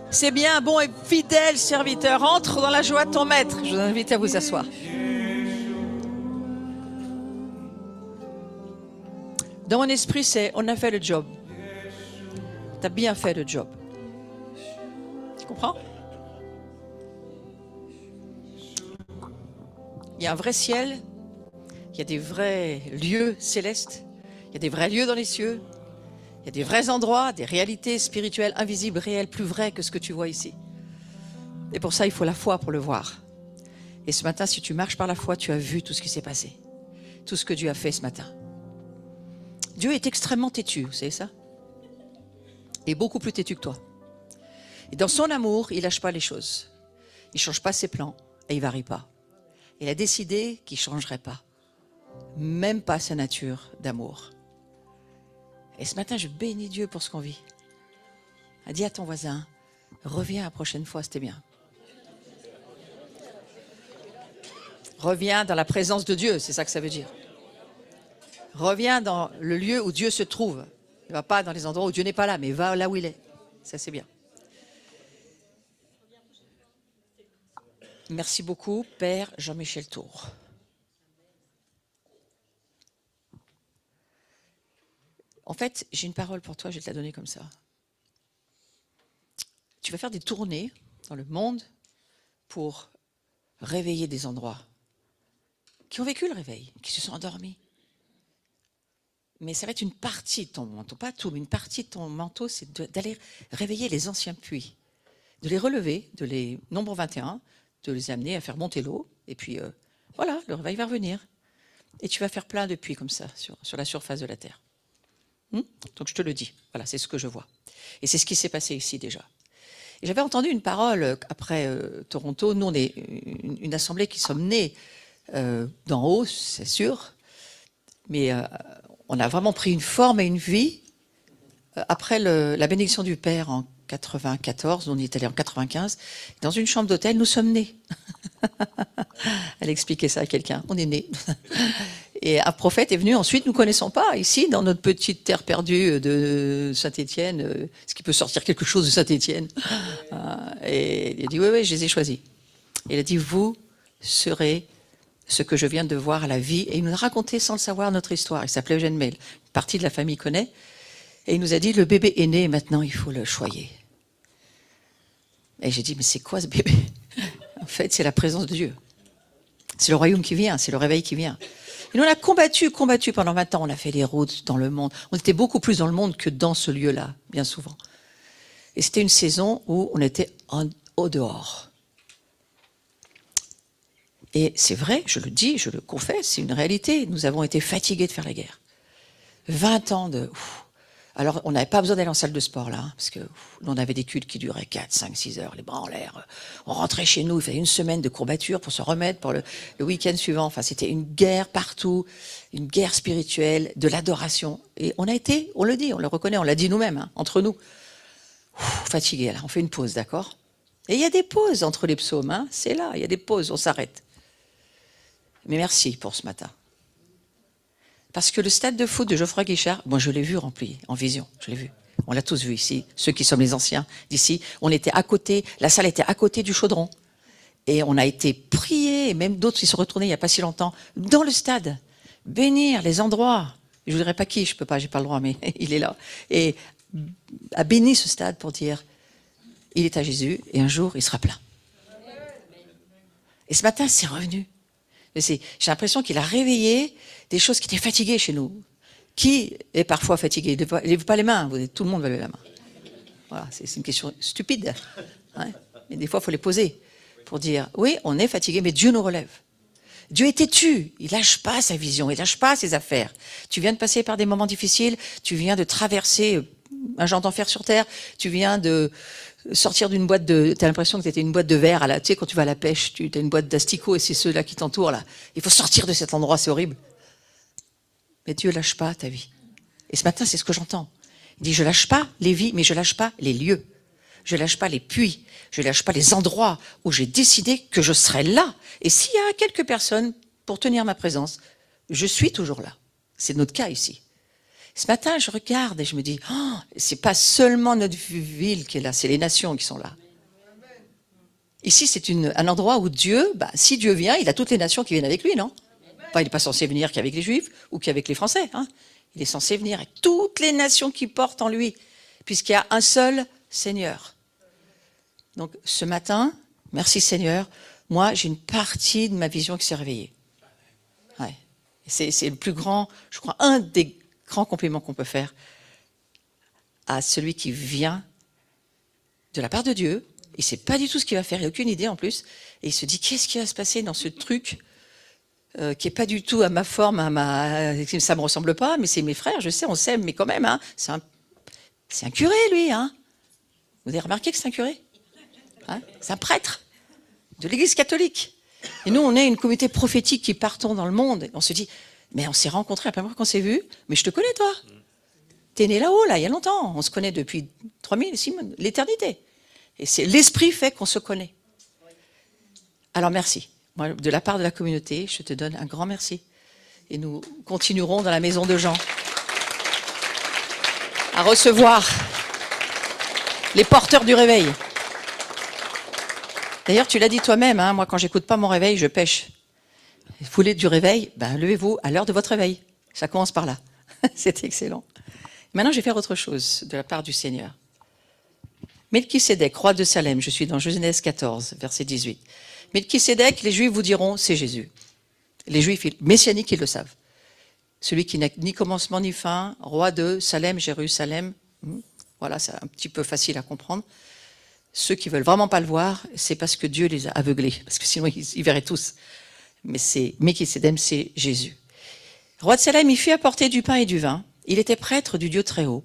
[SPEAKER 1] C'est bien, bon et fidèle serviteur. Entre dans la joie de ton maître. Je vous invite à vous asseoir. Dans mon esprit, c'est on a fait le job. Tu as bien fait le job. Tu comprends? Il y a un vrai ciel. Il y a des vrais lieux célestes. Il y a des vrais lieux dans les cieux. Il y a des vrais endroits, des réalités spirituelles, invisibles, réelles, plus vraies que ce que tu vois ici. Et pour ça, il faut la foi pour le voir. Et ce matin, si tu marches par la foi, tu as vu tout ce qui s'est passé. Tout ce que Dieu a fait ce matin. Dieu est extrêmement têtu, vous savez ça? est beaucoup plus têtu que toi. Et dans son amour, il lâche pas les choses. Il change pas ses plans et il varie pas. Il a décidé qu'il changerait pas. Même pas sa nature d'amour. Et ce matin, je bénis Dieu pour ce qu'on vit. Dis à ton voisin, reviens la prochaine fois, c'était bien. Reviens dans la présence de Dieu, c'est ça que ça veut dire. Reviens dans le lieu où Dieu se trouve. Ne va pas dans les endroits où Dieu n'est pas là, mais va là où il est. Ça, c'est bien. Merci beaucoup, Père Jean-Michel Tour. En fait, j'ai une parole pour toi, je vais te la donner comme ça. Tu vas faire des tournées dans le monde pour réveiller des endroits qui ont vécu le réveil, qui se sont endormis. Mais ça va être une partie de ton manteau, pas tout, mais une partie de ton manteau, c'est d'aller réveiller les anciens puits, de les relever, nombre 21, de les amener à faire monter l'eau, et puis voilà, le réveil va revenir. Et tu vas faire plein de puits comme ça, sur la surface de la terre. Donc je te le dis, voilà, c'est ce que je vois. Et c'est ce qui s'est passé ici déjà. Et j'avais entendu une parole après Toronto. Nous, on est une assemblée qui sommes nés d'en haut, c'est sûr, mais on a vraiment pris une forme et une vie après la bénédiction du Père en 94, on y est allé en 95, dans une chambre d'hôtel, nous sommes nés. Elle expliquait ça à quelqu'un, on est nés. Et un prophète est venu ensuite, nous ne connaissons pas, ici, dans notre petite terre perdue de Saint-Étienne, est-ce qu'il peut sortir quelque chose de Saint-Étienne? Et il a dit, oui, je les ai choisis. Et il a dit, vous serez ce que je viens de voir à la vie. Et il nous a raconté, sans le savoir, notre histoire. Il s'appelait Eugène Mail. Une partie de la famille connaît. Et il nous a dit, le bébé est né, maintenant il faut le choyer. Et j'ai dit, mais c'est quoi ce bébé? En fait, c'est la présence de Dieu. C'est le royaume qui vient, c'est le réveil qui vient. Et nous, on a combattu pendant 20 ans. On a fait des routes dans le monde. On était beaucoup plus dans le monde que dans ce lieu-là, bien souvent. Et c'était une saison où on était au dehors. Et c'est vrai, je le dis, je le confesse, c'est une réalité. Nous avons été fatigués de faire la guerre. 20 ans de... Alors, on n'avait pas besoin d'aller en salle de sport, là, parce que nous, on avait des cultes qui duraient 4, 5, 6 heures, les bras en l'air. On rentrait chez nous, il fallait une semaine de courbature pour se remettre pour le week-end suivant. Enfin, c'était une guerre partout, une guerre spirituelle, de l'adoration. Et on a été, on le dit, on le reconnaît, on l'a dit nous-mêmes, hein, entre nous, fatigués. Là, on fait une pause, d'accord? Et il y a des pauses entre les psaumes, hein, c'est là, il y a des pauses, on s'arrête. Mais merci pour ce matin. Parce que le stade de foot de Geoffroy Guichard, moi je l'ai vu rempli, en vision, je l'ai vu. On l'a tous vu ici, ceux qui sommes les anciens d'ici. On était à côté, la salle était à côté du chaudron. Et on a été priés, et même d'autres qui sont retournés il n'y a pas si longtemps, dans le stade, bénir les endroits. Je ne voudrais pas qui, je peux pas, j'ai pas le droit, mais il est là. Et a béni ce stade pour dire, il est à Jésus, et un jour il sera plein. Et ce matin, c'est revenu. J'ai l'impression qu'il a réveillé des choses qui étaient fatiguées chez nous. Qui est parfois fatigué? Lève pas les mains, tout le monde va lever la main. Voilà, c'est une question stupide. Hein, mais des fois, il faut les poser pour dire, oui, on est fatigué, mais Dieu nous relève. Dieu est têtu, il lâche pas sa vision, il lâche pas ses affaires. Tu viens de passer par des moments difficiles, tu viens de traverser un genre d'enfer sur terre, tu viens de sortir d'une boîte de... Tu as l'impression que tu étais une boîte de verre, tu sais, quand tu vas à la pêche, tu as une boîte d'asticots et c'est ceux-là qui t'entourent, là. Il faut sortir de cet endroit, c'est horrible. Mais Dieu lâche pas ta vie. Et ce matin, c'est ce que j'entends. Il dit, je lâche pas les vies, mais je lâche pas les lieux. Je lâche pas les puits. Je lâche pas les endroits où j'ai décidé que je serais là. Et s'il y a quelques personnes pour tenir ma présence, je suis toujours là. C'est notre cas ici. Ce matin, je regarde et je me dis, oh, c'est pas seulement notre ville qui est là, c'est les nations qui sont là. Ici, c'est un endroit où Dieu, si Dieu vient, il a toutes les nations qui viennent avec lui, non? Enfin, il n'est pas censé venir qu'avec les Juifs ou qu'avec les Français. Hein. Il est censé venir avec toutes les nations qui portent en lui, puisqu'il y a un seul Seigneur. Donc, ce matin, merci Seigneur, moi, j'ai une partie de ma vision qui s'est réveillée. Ouais. C'est le plus grand, je crois, un des grands compliments qu'on peut faire à celui qui vient de la part de Dieu. Il ne sait pas du tout ce qu'il va faire, il n'a aucune idée en plus. Et il se dit, qu'est-ce qui va se passer dans ce truc qui n'est pas du tout à ma forme, ça ne me ressemble pas, mais c'est mes frères, je sais, on s'aime, mais quand même, hein, C'est un curé, lui, hein. Vous avez remarqué que c'est un curé, hein? C'est un prêtre de l'Église catholique. Et nous, on est une communauté prophétique qui partons dans le monde. Et on se dit, mais on s'est rencontrés la première fois qu'on s'est vus, mais je te connais, toi. T'es né là-haut, là, il y a longtemps. On se connaît depuis 3000, l'éternité. Et c'est l'esprit fait qu'on se connaît. Alors merci. Moi, de la part de la communauté, je te donne un grand merci. Et nous continuerons dans la maison de Jean à recevoir les porteurs du réveil. D'ailleurs, tu l'as dit toi-même, hein, moi quand j'écoute pas mon réveil, je pêche. Vous voulez du réveil, ben, levez-vous à l'heure de votre réveil. Ça commence par là. C'est excellent. Maintenant, je vais faire autre chose de la part du Seigneur. Melchisédek, roi de Salem, je suis dans Genèse 14, verset 18. Melchisédek, les Juifs vous diront, c'est Jésus. Les Juifs messianiques, ils le savent. Celui qui n'a ni commencement ni fin, roi de Salem, Jérusalem. Voilà, c'est un petit peu facile à comprendre. Ceux qui veulent vraiment pas le voir, c'est parce que Dieu les a aveuglés, parce que sinon ils verraient tous. Mais c'est Melchisédek, c'est Jésus. Roi de Salem, il fit apporter du pain et du vin. Il était prêtre du Dieu Très-Haut.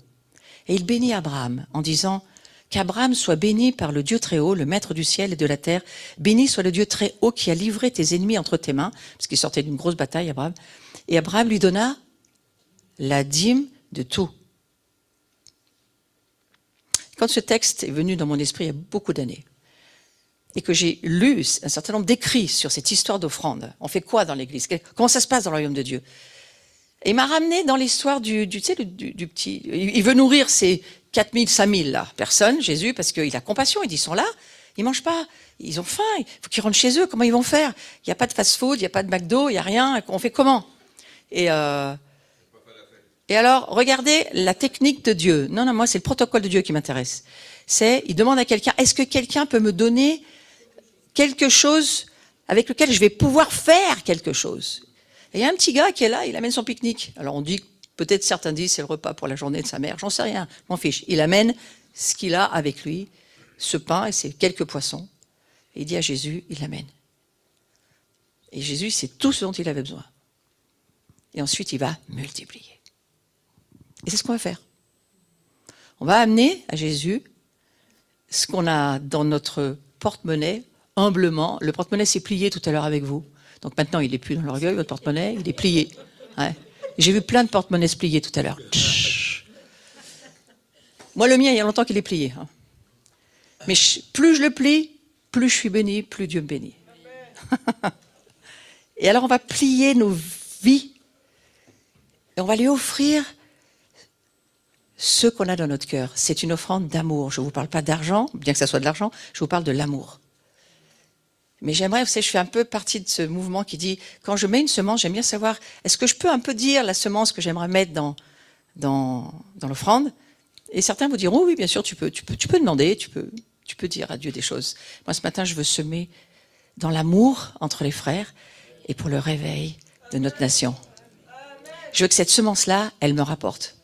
[SPEAKER 1] Et il bénit Abraham en disant qu'Abraham soit béni par le Dieu Très-Haut, le maître du ciel et de la terre. Béni soit le Dieu Très-Haut qui a livré tes ennemis entre tes mains, parce qu'il sortait d'une grosse bataille, Abraham. Et Abraham lui donna la dîme de tout. Quand ce texte est venu dans mon esprit il y a beaucoup d'années, et que j'ai lu un certain nombre d'écrits sur cette histoire d'offrande, on fait quoi dans l'église? Comment ça se passe dans le royaume de Dieu? Et il m'a ramené dans l'histoire du petit... Il veut nourrir ces 4000, 5000 là, personnes, Jésus, parce qu'il a compassion, il dit, ils sont là, ils mangent pas, ils ont faim, il faut qu'ils rentrent chez eux, comment ils vont faire? Il n'y a pas de fast-food, il n'y a pas de McDo, il n'y a rien, on fait comment? Et alors, regardez la technique de Dieu. Non, moi, c'est le protocole de Dieu qui m'intéresse. Il demande à quelqu'un, est-ce que quelqu'un peut me donner quelque chose avec lequel je vais pouvoir faire quelque chose? Et il y a un petit gars qui est là, il amène son pique-nique. Alors on dit, peut-être certains disent, c'est le repas pour la journée de sa mère, j'en sais rien, je m'en fiche. Il amène ce qu'il a avec lui, ce pain et ces quelques poissons. Et il dit à Jésus, il l'amène. Et Jésus, c'est tout ce dont il avait besoin. Et ensuite, il va multiplier. Et c'est ce qu'on va faire. On va amener à Jésus ce qu'on a dans notre porte-monnaie, humblement. Le porte-monnaie s'est plié tout à l'heure avec vous. Donc maintenant, il n'est plus dans l'orgueil, votre porte-monnaie, il est plié. Ouais. J'ai vu plein de porte-monnaies se plier tout à l'heure. Moi, le mien, il y a longtemps qu'il est plié. Hein. Mais plus je le plie, plus je suis béni, plus Dieu me bénit. Et alors, on va plier nos vies et on va lui offrir ce qu'on a dans notre cœur. C'est une offrande d'amour. Je ne vous parle pas d'argent, bien que ça soit de l'argent, je vous parle de l'amour. Mais j'aimerais, vous savez, je fais un peu partie de ce mouvement qui dit, quand je mets une semence, j'aime bien savoir, est-ce que je peux un peu dire la semence que j'aimerais mettre dans l'offrande? Et certains vous diront, oui, bien sûr, tu peux demander, tu peux dire à Dieu des choses. Moi, ce matin, je veux semer dans l'amour entre les frères et pour le réveil de notre nation. Je veux que cette semence-là, elle me rapporte.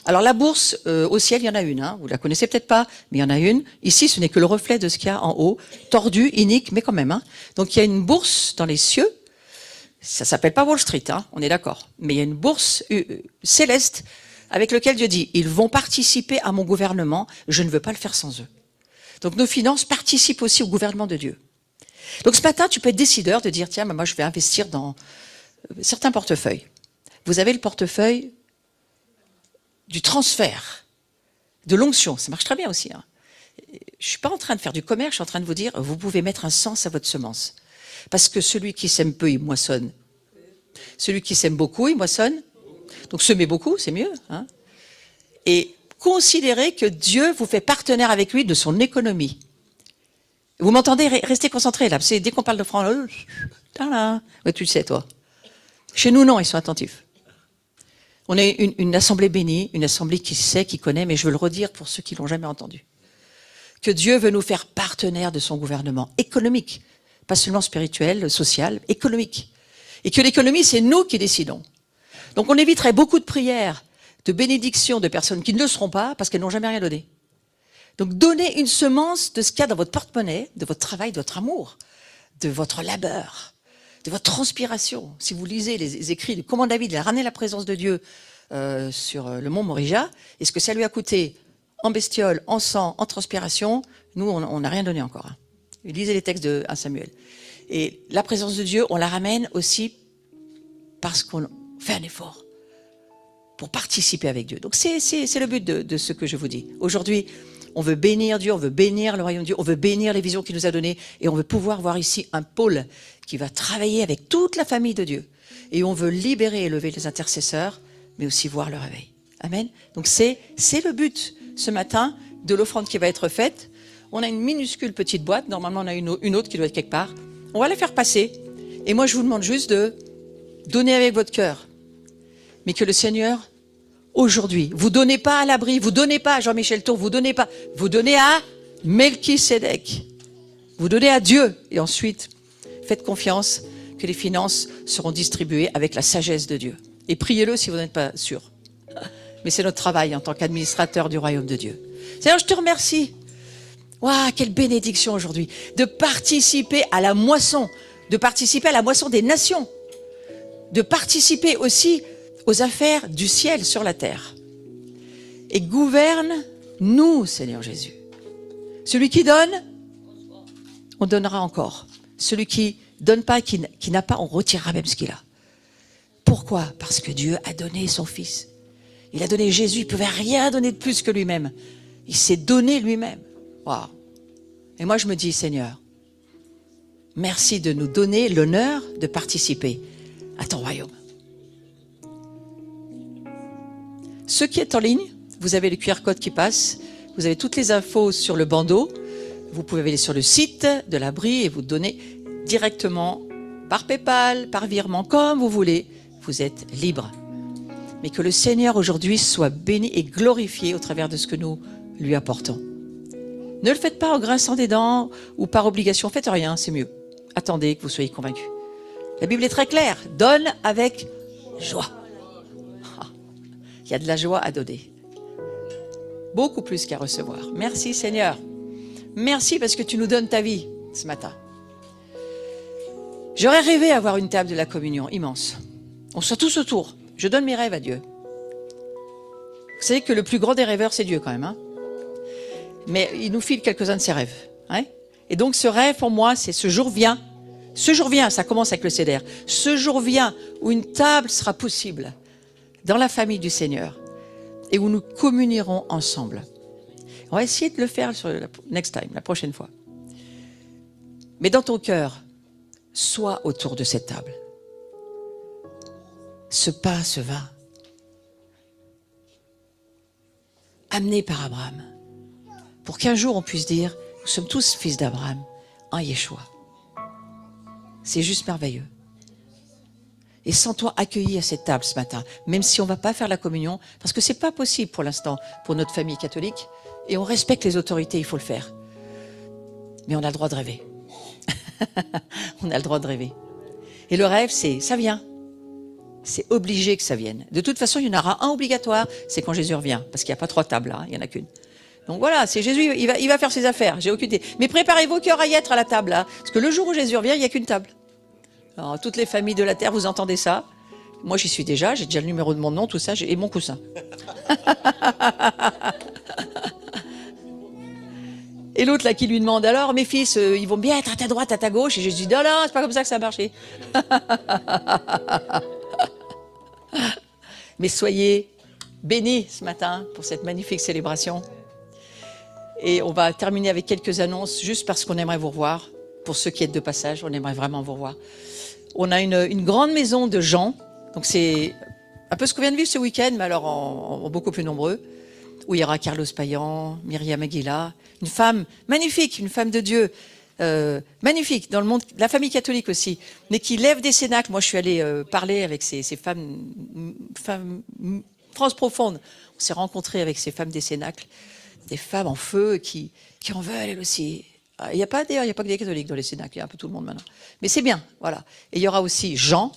[SPEAKER 1] Alors la bourse au ciel, il y en a une, hein. Vous la connaissez peut-être pas, mais il y en a une. Ici, ce n'est que le reflet de ce qu'il y a en haut, tordu, inique, mais quand même. Hein. Donc il y a une bourse dans les cieux, ça s'appelle pas Wall Street, hein, on est d'accord, mais il y a une bourse céleste avec laquelle Dieu dit, ils vont participer à mon gouvernement, je ne veux pas le faire sans eux. Donc nos finances participent aussi au gouvernement de Dieu. Donc ce matin, tu peux être décideur de dire, tiens, moi je vais investir dans certains portefeuilles. Vous avez le portefeuille du transfert, de l'onction, ça marche très bien aussi. Hein. Je ne suis pas en train de faire du commerce, je suis en train de vous dire, vous pouvez mettre un sens à votre semence. Parce que celui qui sème peu, il moissonne. Celui qui sème beaucoup, il moissonne. Donc semer beaucoup, c'est mieux. Hein. Et considérez que Dieu vous fait partenaire avec lui de son économie. Vous m'entendez? Restez concentrés là. Dès qu'on parle de francs, ouais, tu le sais toi. Chez nous, non, ils sont attentifs. On est une assemblée bénie, une assemblée qui sait, qui connaît, mais je veux le redire pour ceux qui l'ont jamais entendu. Que Dieu veut nous faire partenaires de son gouvernement économique, pas seulement spirituel, social, économique. Et que l'économie, c'est nous qui décidons. Donc on éviterait beaucoup de prières, de bénédictions de personnes qui ne le seront pas parce qu'elles n'ont jamais rien donné. Donc donnez une semence de ce qu'il y a dans votre porte-monnaie, de votre travail, de votre amour, de votre labeur, de votre transpiration. Si vous lisez les écrits de comment David a ramené la présence de Dieu sur le mont Morija, et ce que ça lui a coûté en bestiole, en sang, en transpiration, nous, on n'a rien donné encore. Hein. Lisez les textes de 1 Samuel. Et la présence de Dieu, on la ramène aussi parce qu'on fait un effort pour participer avec Dieu. Donc c'est le but de ce que je vous dis. Aujourd'hui, on veut bénir Dieu, on veut bénir le royaume de Dieu, on veut bénir les visions qu'il nous a données, et on veut pouvoir voir ici un pôle qui va travailler avec toute la famille de Dieu. Et on veut libérer et élever les intercesseurs, mais aussi voir le réveil. Amen. Donc c'est le but ce matin de l'offrande qui va être faite. On a une minuscule petite boîte, normalement on a une autre qui doit être quelque part. On va la faire passer. Et moi je vous demande juste de donner avec votre cœur. Mais que le Seigneur, aujourd'hui, vous donnez pas à l'abri, vous donnez pas à Jean-Michel Tour, vous donnez pas, vous donnez à Melchisédek. Vous donnez à Dieu. Et ensuite, faites confiance que les finances seront distribuées avec la sagesse de Dieu. Et priez-le si vous n'êtes pas sûr. Mais c'est notre travail en tant qu'administrateur du royaume de Dieu. Seigneur, je te remercie. Waouh, quelle bénédiction aujourd'hui. De participer à la moisson. De participer à la moisson des nations. De participer aussi aux affaires du ciel sur la terre. Et gouverne-nous, Seigneur Jésus. Celui qui donne, on donnera encore. Celui qui donne pas, qui n'a pas, on retirera même ce qu'il a. Pourquoi? Parce que Dieu a donné son Fils. Il a donné Jésus, il ne pouvait rien donner de plus que lui-même. Il s'est donné lui-même. Waouh. Et moi je me dis, Seigneur, merci de nous donner l'honneur de participer à ton royaume. Ceux qui êtes en ligne, vous avez le QR code qui passe, vous avez toutes les infos sur le bandeau, vous pouvez aller sur le site de l'abri et vous donner directement par PayPal, par virement, comme vous voulez, vous êtes libre. Mais que le Seigneur aujourd'hui soit béni et glorifié au travers de ce que nous lui apportons. Ne le faites pas en grinçant des dents ou par obligation, faites rien, c'est mieux. Attendez que vous soyez convaincus. La Bible est très claire, donne avec joie. Il y a de la joie à donner. Beaucoup plus qu'à recevoir. Merci Seigneur. Merci parce que tu nous donnes ta vie ce matin. J'aurais rêvé d'avoir une table de la communion immense. On soit tous autour. Je donne mes rêves à Dieu. Vous savez que le plus grand des rêveurs, c'est Dieu quand même. Hein, mais il nous file quelques-uns de ses rêves. Hein, et donc ce rêve pour moi, c'est ce jour vient. Ce jour vient, ça commence avec le CEDER. Ce jour vient où une table sera possible dans la famille du Seigneur et où nous communierons ensemble. On va essayer de le faire sur la next time, la prochaine fois. Mais dans ton cœur, sois autour de cette table. Ce pain, ce vin, amené par Abraham, pour qu'un jour on puisse dire, nous sommes tous fils d'Abraham en Yeshua. C'est juste merveilleux. Et sens-toi accueilli à cette table ce matin, même si on ne va pas faire la communion, parce que ce n'est pas possible pour l'instant pour notre famille catholique, et on respecte les autorités, il faut le faire. Mais on a le droit de rêver. On a le droit de rêver. Et le rêve, ça vient. C'est obligé que ça vienne. De toute façon, il y en aura un obligatoire, c'est quand Jésus revient, parce qu'il n'y a pas 3 tables là, il n'y en a qu'une. Donc voilà, c'est Jésus, il va faire ses affaires, j'ai aucune idée. Mais préparez vos cœurs à y être à la table là, parce que le jour où Jésus revient, il n'y a qu'une table. Alors, toutes les familles de la terre, vous entendez ça? Moi, j'y suis déjà, j'ai déjà le numéro de mon nom, tout ça, et mon coussin. Et l'autre là qui lui demande, alors mes fils, ils vont bien être à ta droite, à ta gauche? Et Jésus dit, non, non, c'est pas comme ça que ça a marché. Mais soyez bénis ce matin pour cette magnifique célébration. Et on va terminer avec quelques annonces, juste parce qu'on aimerait vous revoir. Pour ceux qui êtes de passage, on aimerait vraiment vous revoir. On a une grande maison de gens, donc c'est un peu ce qu'on vient de vivre ce week-end, mais alors en beaucoup plus nombreux, où il y aura Carlos Payan, Myriam Aguila, une femme magnifique, une femme de Dieu, magnifique, dans le monde, la famille catholique aussi, mais qui lève des cénacles. Moi, je suis allée parler avec ces femmes, France profonde. On s'est rencontrés avec ces femmes des cénacles, des femmes en feu qui en veulent elles aussi. Il n'y a pas d'ailleurs, il n'y a pas que des catholiques dans les cénacles, il y a un peu tout le monde maintenant. Mais c'est bien, voilà. Et il y aura aussi Jean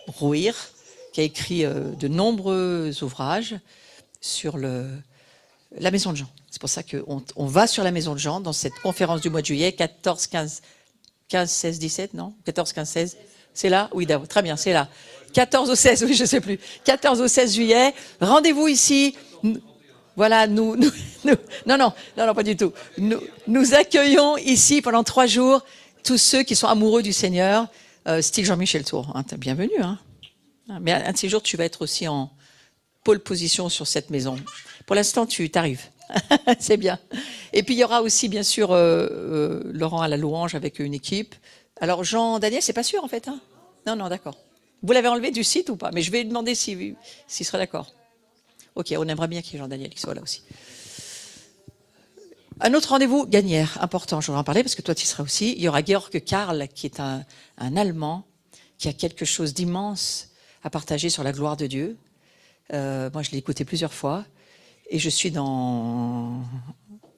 [SPEAKER 1] Rouir, qui a écrit de nombreux ouvrages sur la maison de Jean. C'est pour ça qu'on va sur la maison de Jean dans cette conférence du mois de juillet, 14, 15, 16, 17, non 14, 15, 16. C'est là? Oui, très bien, c'est là. 14 au 16, oui, je sais plus. 14 au 16 juillet. Rendez-vous ici. Voilà, non, pas du tout. Nous accueillons ici pendant 3 jours tous ceux qui sont amoureux du Seigneur, style Jean-Michel Tour. Hein, bienvenue. Hein. Mais un de ces jours, tu vas être aussi en pole position sur cette maison. Pour l'instant, tu t'arrives. C'est bien. Et puis, il y aura aussi, bien sûr, Laurent à la louange avec une équipe. Alors, Jean-Daniel, c'est pas sûr, en fait. Hein, non, d'accord. Vous l'avez enlevé du site ou pas? Mais je vais lui demander s'il sera d'accord. Ok, on aimerait bien qu'il y ait Jean-Daniel qui soit là aussi. Un autre rendez-vous, Gagnère, important, je vais en parler parce que toi tu y seras aussi. Il y aura Georg Karl, qui est un Allemand, qui a quelque chose d'immense à partager sur la gloire de Dieu. Moi, je l'ai écouté plusieurs fois et je suis dans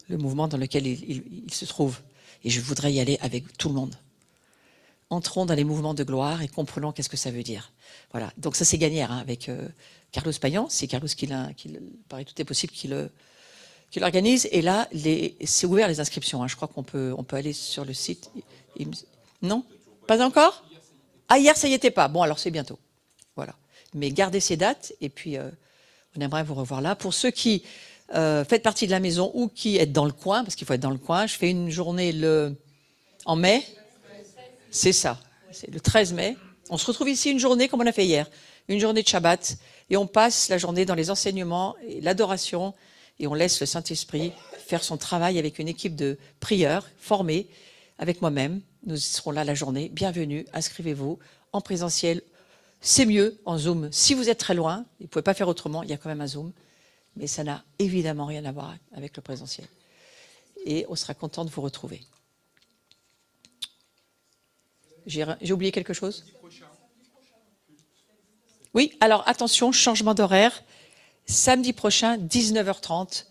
[SPEAKER 1] le mouvement dans lequel il se trouve. Et je voudrais y aller avec tout le monde. Entrons dans les mouvements de gloire et comprenons qu'est-ce que ça veut dire. Voilà. Donc ça, c'est Gagnère, hein, avec Carlos Payan. C'est Carlos qui paraît tout est possible qu'il l'organise. Et là, c'est ouvert les inscriptions. Hein. Je crois qu'on peut aller sur le site. Non? Pas encore? Ah, hier, ça y était pas. Bon, alors c'est bientôt. Voilà. Mais gardez ces dates et puis on aimerait vous revoir là. Pour ceux qui faites partie de la maison ou qui êtes dans le coin, parce qu'il faut être dans le coin, je fais une journée en mai. C'est ça. C'est le 13 mai. On se retrouve ici une journée comme on a fait hier. Une journée de Shabbat. Et on passe la journée dans les enseignements et l'adoration. Et on laisse le Saint-Esprit faire son travail avec une équipe de prieurs formés, avec moi-même. Nous serons là la journée. Bienvenue, inscrivez-vous en présentiel. C'est mieux en Zoom. Si vous êtes très loin, vous ne pouvez pas faire autrement, il y a quand même un Zoom. Mais ça n'a évidemment rien à voir avec le présentiel. Et on sera content de vous retrouver. J'ai oublié quelque chose? Oui, alors attention, changement d'horaire. Samedi prochain, 19h30.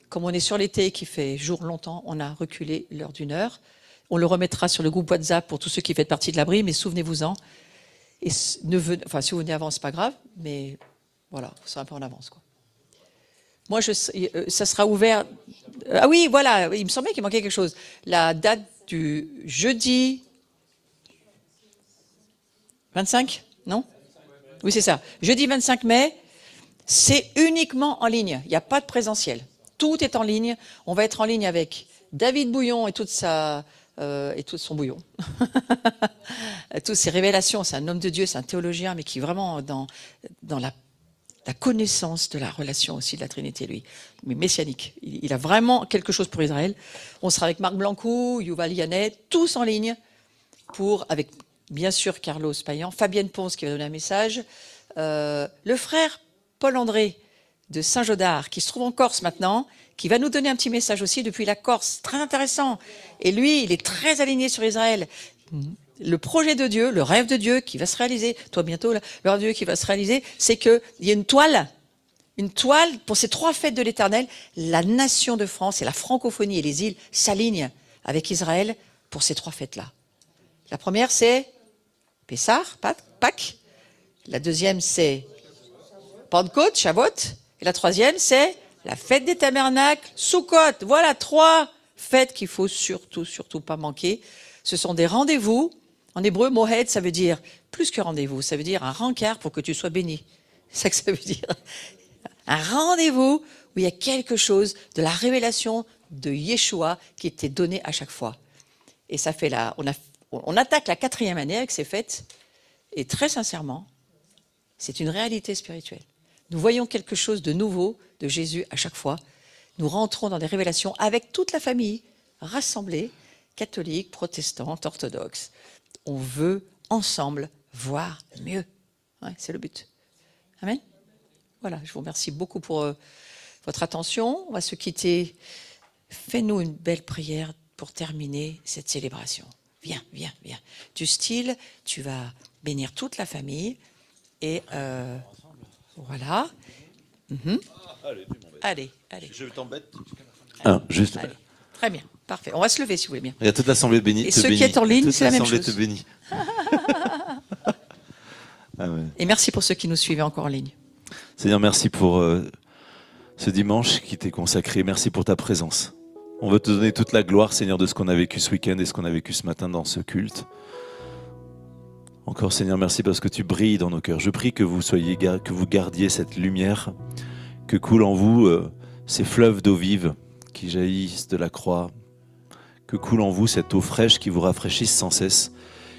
[SPEAKER 1] Comme on est sur l'été qui fait jour longtemps, on a reculé l'heure d'1 heure. On le remettra sur le groupe WhatsApp pour tous ceux qui font partie de l'abri, mais souvenez-vous-en. Et si vous venez avant, c'est pas grave, mais voilà, vous serez un peu en avance, quoi. Moi, ça sera ouvert. Ah oui, voilà, il me semblait qu'il manquait quelque chose. La date du jeudi 25, non? Oui, c'est ça. Jeudi 25 mai, c'est uniquement en ligne. Il n'y a pas de présentiel. Tout est en ligne. On va être en ligne avec David Bouillon et tout son bouillon. Toutes ses révélations. C'est un homme de Dieu, c'est un théologien, mais qui est vraiment dans la connaissance de la relation aussi de la Trinité, lui. Mais messianique. Il a vraiment quelque chose pour Israël. On sera avec Marc Blancou, Yuval Yanet, tous en ligne avec bien sûr Carlos Payan, Fabienne Ponce qui va donner un message, le frère Paul-André de Saint-Jodard, qui se trouve en Corse maintenant, qui va nous donner un petit message aussi depuis la Corse, très intéressant. Et lui, il est très aligné sur Israël. Le projet de Dieu, le rêve de Dieu qui va se réaliser, toi bientôt, là, le rêve de Dieu qui va se réaliser, c'est qu'il y a une toile pour ces 3 fêtes de l'Éternel. La nation de France et la francophonie et les îles s'alignent avec Israël pour ces 3 fêtes-là. La première, c'est Pessah, Pâques. La deuxième, c'est Pentecôte, Shavuot. Et la troisième, c'est la fête des tabernacles, Sukkot. Voilà 3 fêtes qu'il faut surtout pas manquer. Ce sont des rendez-vous. En hébreu, mohed, ça veut dire plus que rendez-vous. Ça veut dire un rencard pour que tu sois béni. C'est ça que ça veut dire. Un rendez-vous où il y a quelque chose de la révélation de Yeshua qui était donné à chaque fois. Et ça fait on attaque la 4e année avec ces fêtes. Et très sincèrement, c'est une réalité spirituelle. Nous voyons quelque chose de nouveau de Jésus à chaque fois. Nous rentrons dans des révélations avec toute la famille, rassemblée, catholique, protestante, orthodoxe. On veut ensemble voir mieux. Ouais, c'est le but. Amen. Voilà, je vous remercie beaucoup pour votre attention. On va se quitter. Fais-nous une belle prière pour terminer cette célébration. Viens. Du style, tu vas bénir toute la famille. Et voilà. Allez.
[SPEAKER 2] Je t'embête.
[SPEAKER 1] Juste. Allez. Très bien, parfait. On va se lever si vous voulez bien.
[SPEAKER 2] Il y a toute l'assemblée bénie.
[SPEAKER 1] Et ceux qui sont en ligne, c'est la même chose.
[SPEAKER 2] Te bénit. Ah ouais.
[SPEAKER 1] Et merci pour ceux qui nous suivent encore en ligne.
[SPEAKER 2] Seigneur, merci pour ce dimanche qui t'est consacré. Merci pour ta présence. On veut te donner toute la gloire, Seigneur, de ce qu'on a vécu ce week-end et ce qu'on a vécu ce matin dans ce culte. Encore Seigneur, merci parce que tu brilles dans nos cœurs. Je prie que vous gardiez cette lumière, que coulent en vous ces fleuves d'eau vive qui jaillissent de la croix, que coule en vous cette eau fraîche qui vous rafraîchisse sans cesse,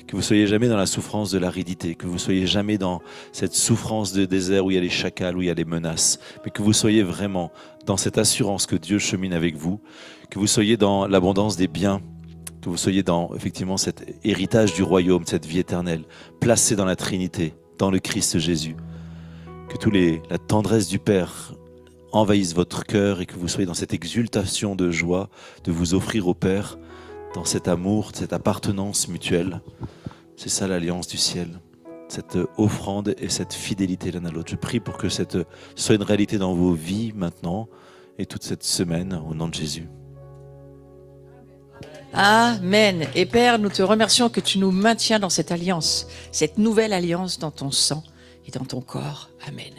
[SPEAKER 2] que vous soyez jamais dans la souffrance de l'aridité, que vous soyez jamais dans cette souffrance de désert où il y a les chacals, où il y a les menaces, mais que vous soyez vraiment dans cette assurance que Dieu chemine avec vous, que vous soyez dans l'abondance des biens, que vous soyez dans effectivement cet héritage du royaume, cette vie éternelle, placée dans la Trinité, dans le Christ Jésus. Que la tendresse du Père envahisse votre cœur et que vous soyez dans cette exultation de joie de vous offrir au Père, dans cet amour, cette appartenance mutuelle. C'est ça l'alliance du ciel, cette offrande et cette fidélité l'un à l'autre. Je prie pour que ce soit une réalité dans vos vies maintenant et toute cette semaine, au nom de Jésus.
[SPEAKER 1] Amen. Et Père, nous te remercions que tu nous maintiens dans cette alliance, cette nouvelle alliance dans ton sang et dans ton corps. Amen.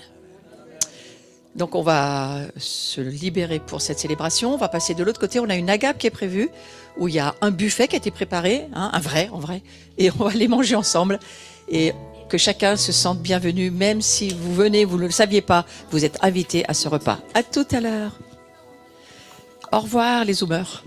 [SPEAKER 1] Donc on va se libérer pour cette célébration. On va passer de l'autre côté. On a une agape qui est prévue, où il y a un buffet qui a été préparé, hein, un vrai, en vrai. Et on va les manger ensemble. Et que chacun se sente bienvenu, même si vous venez, vous ne le saviez pas, vous êtes invités à ce repas. À tout à l'heure. Au revoir les Zoomers.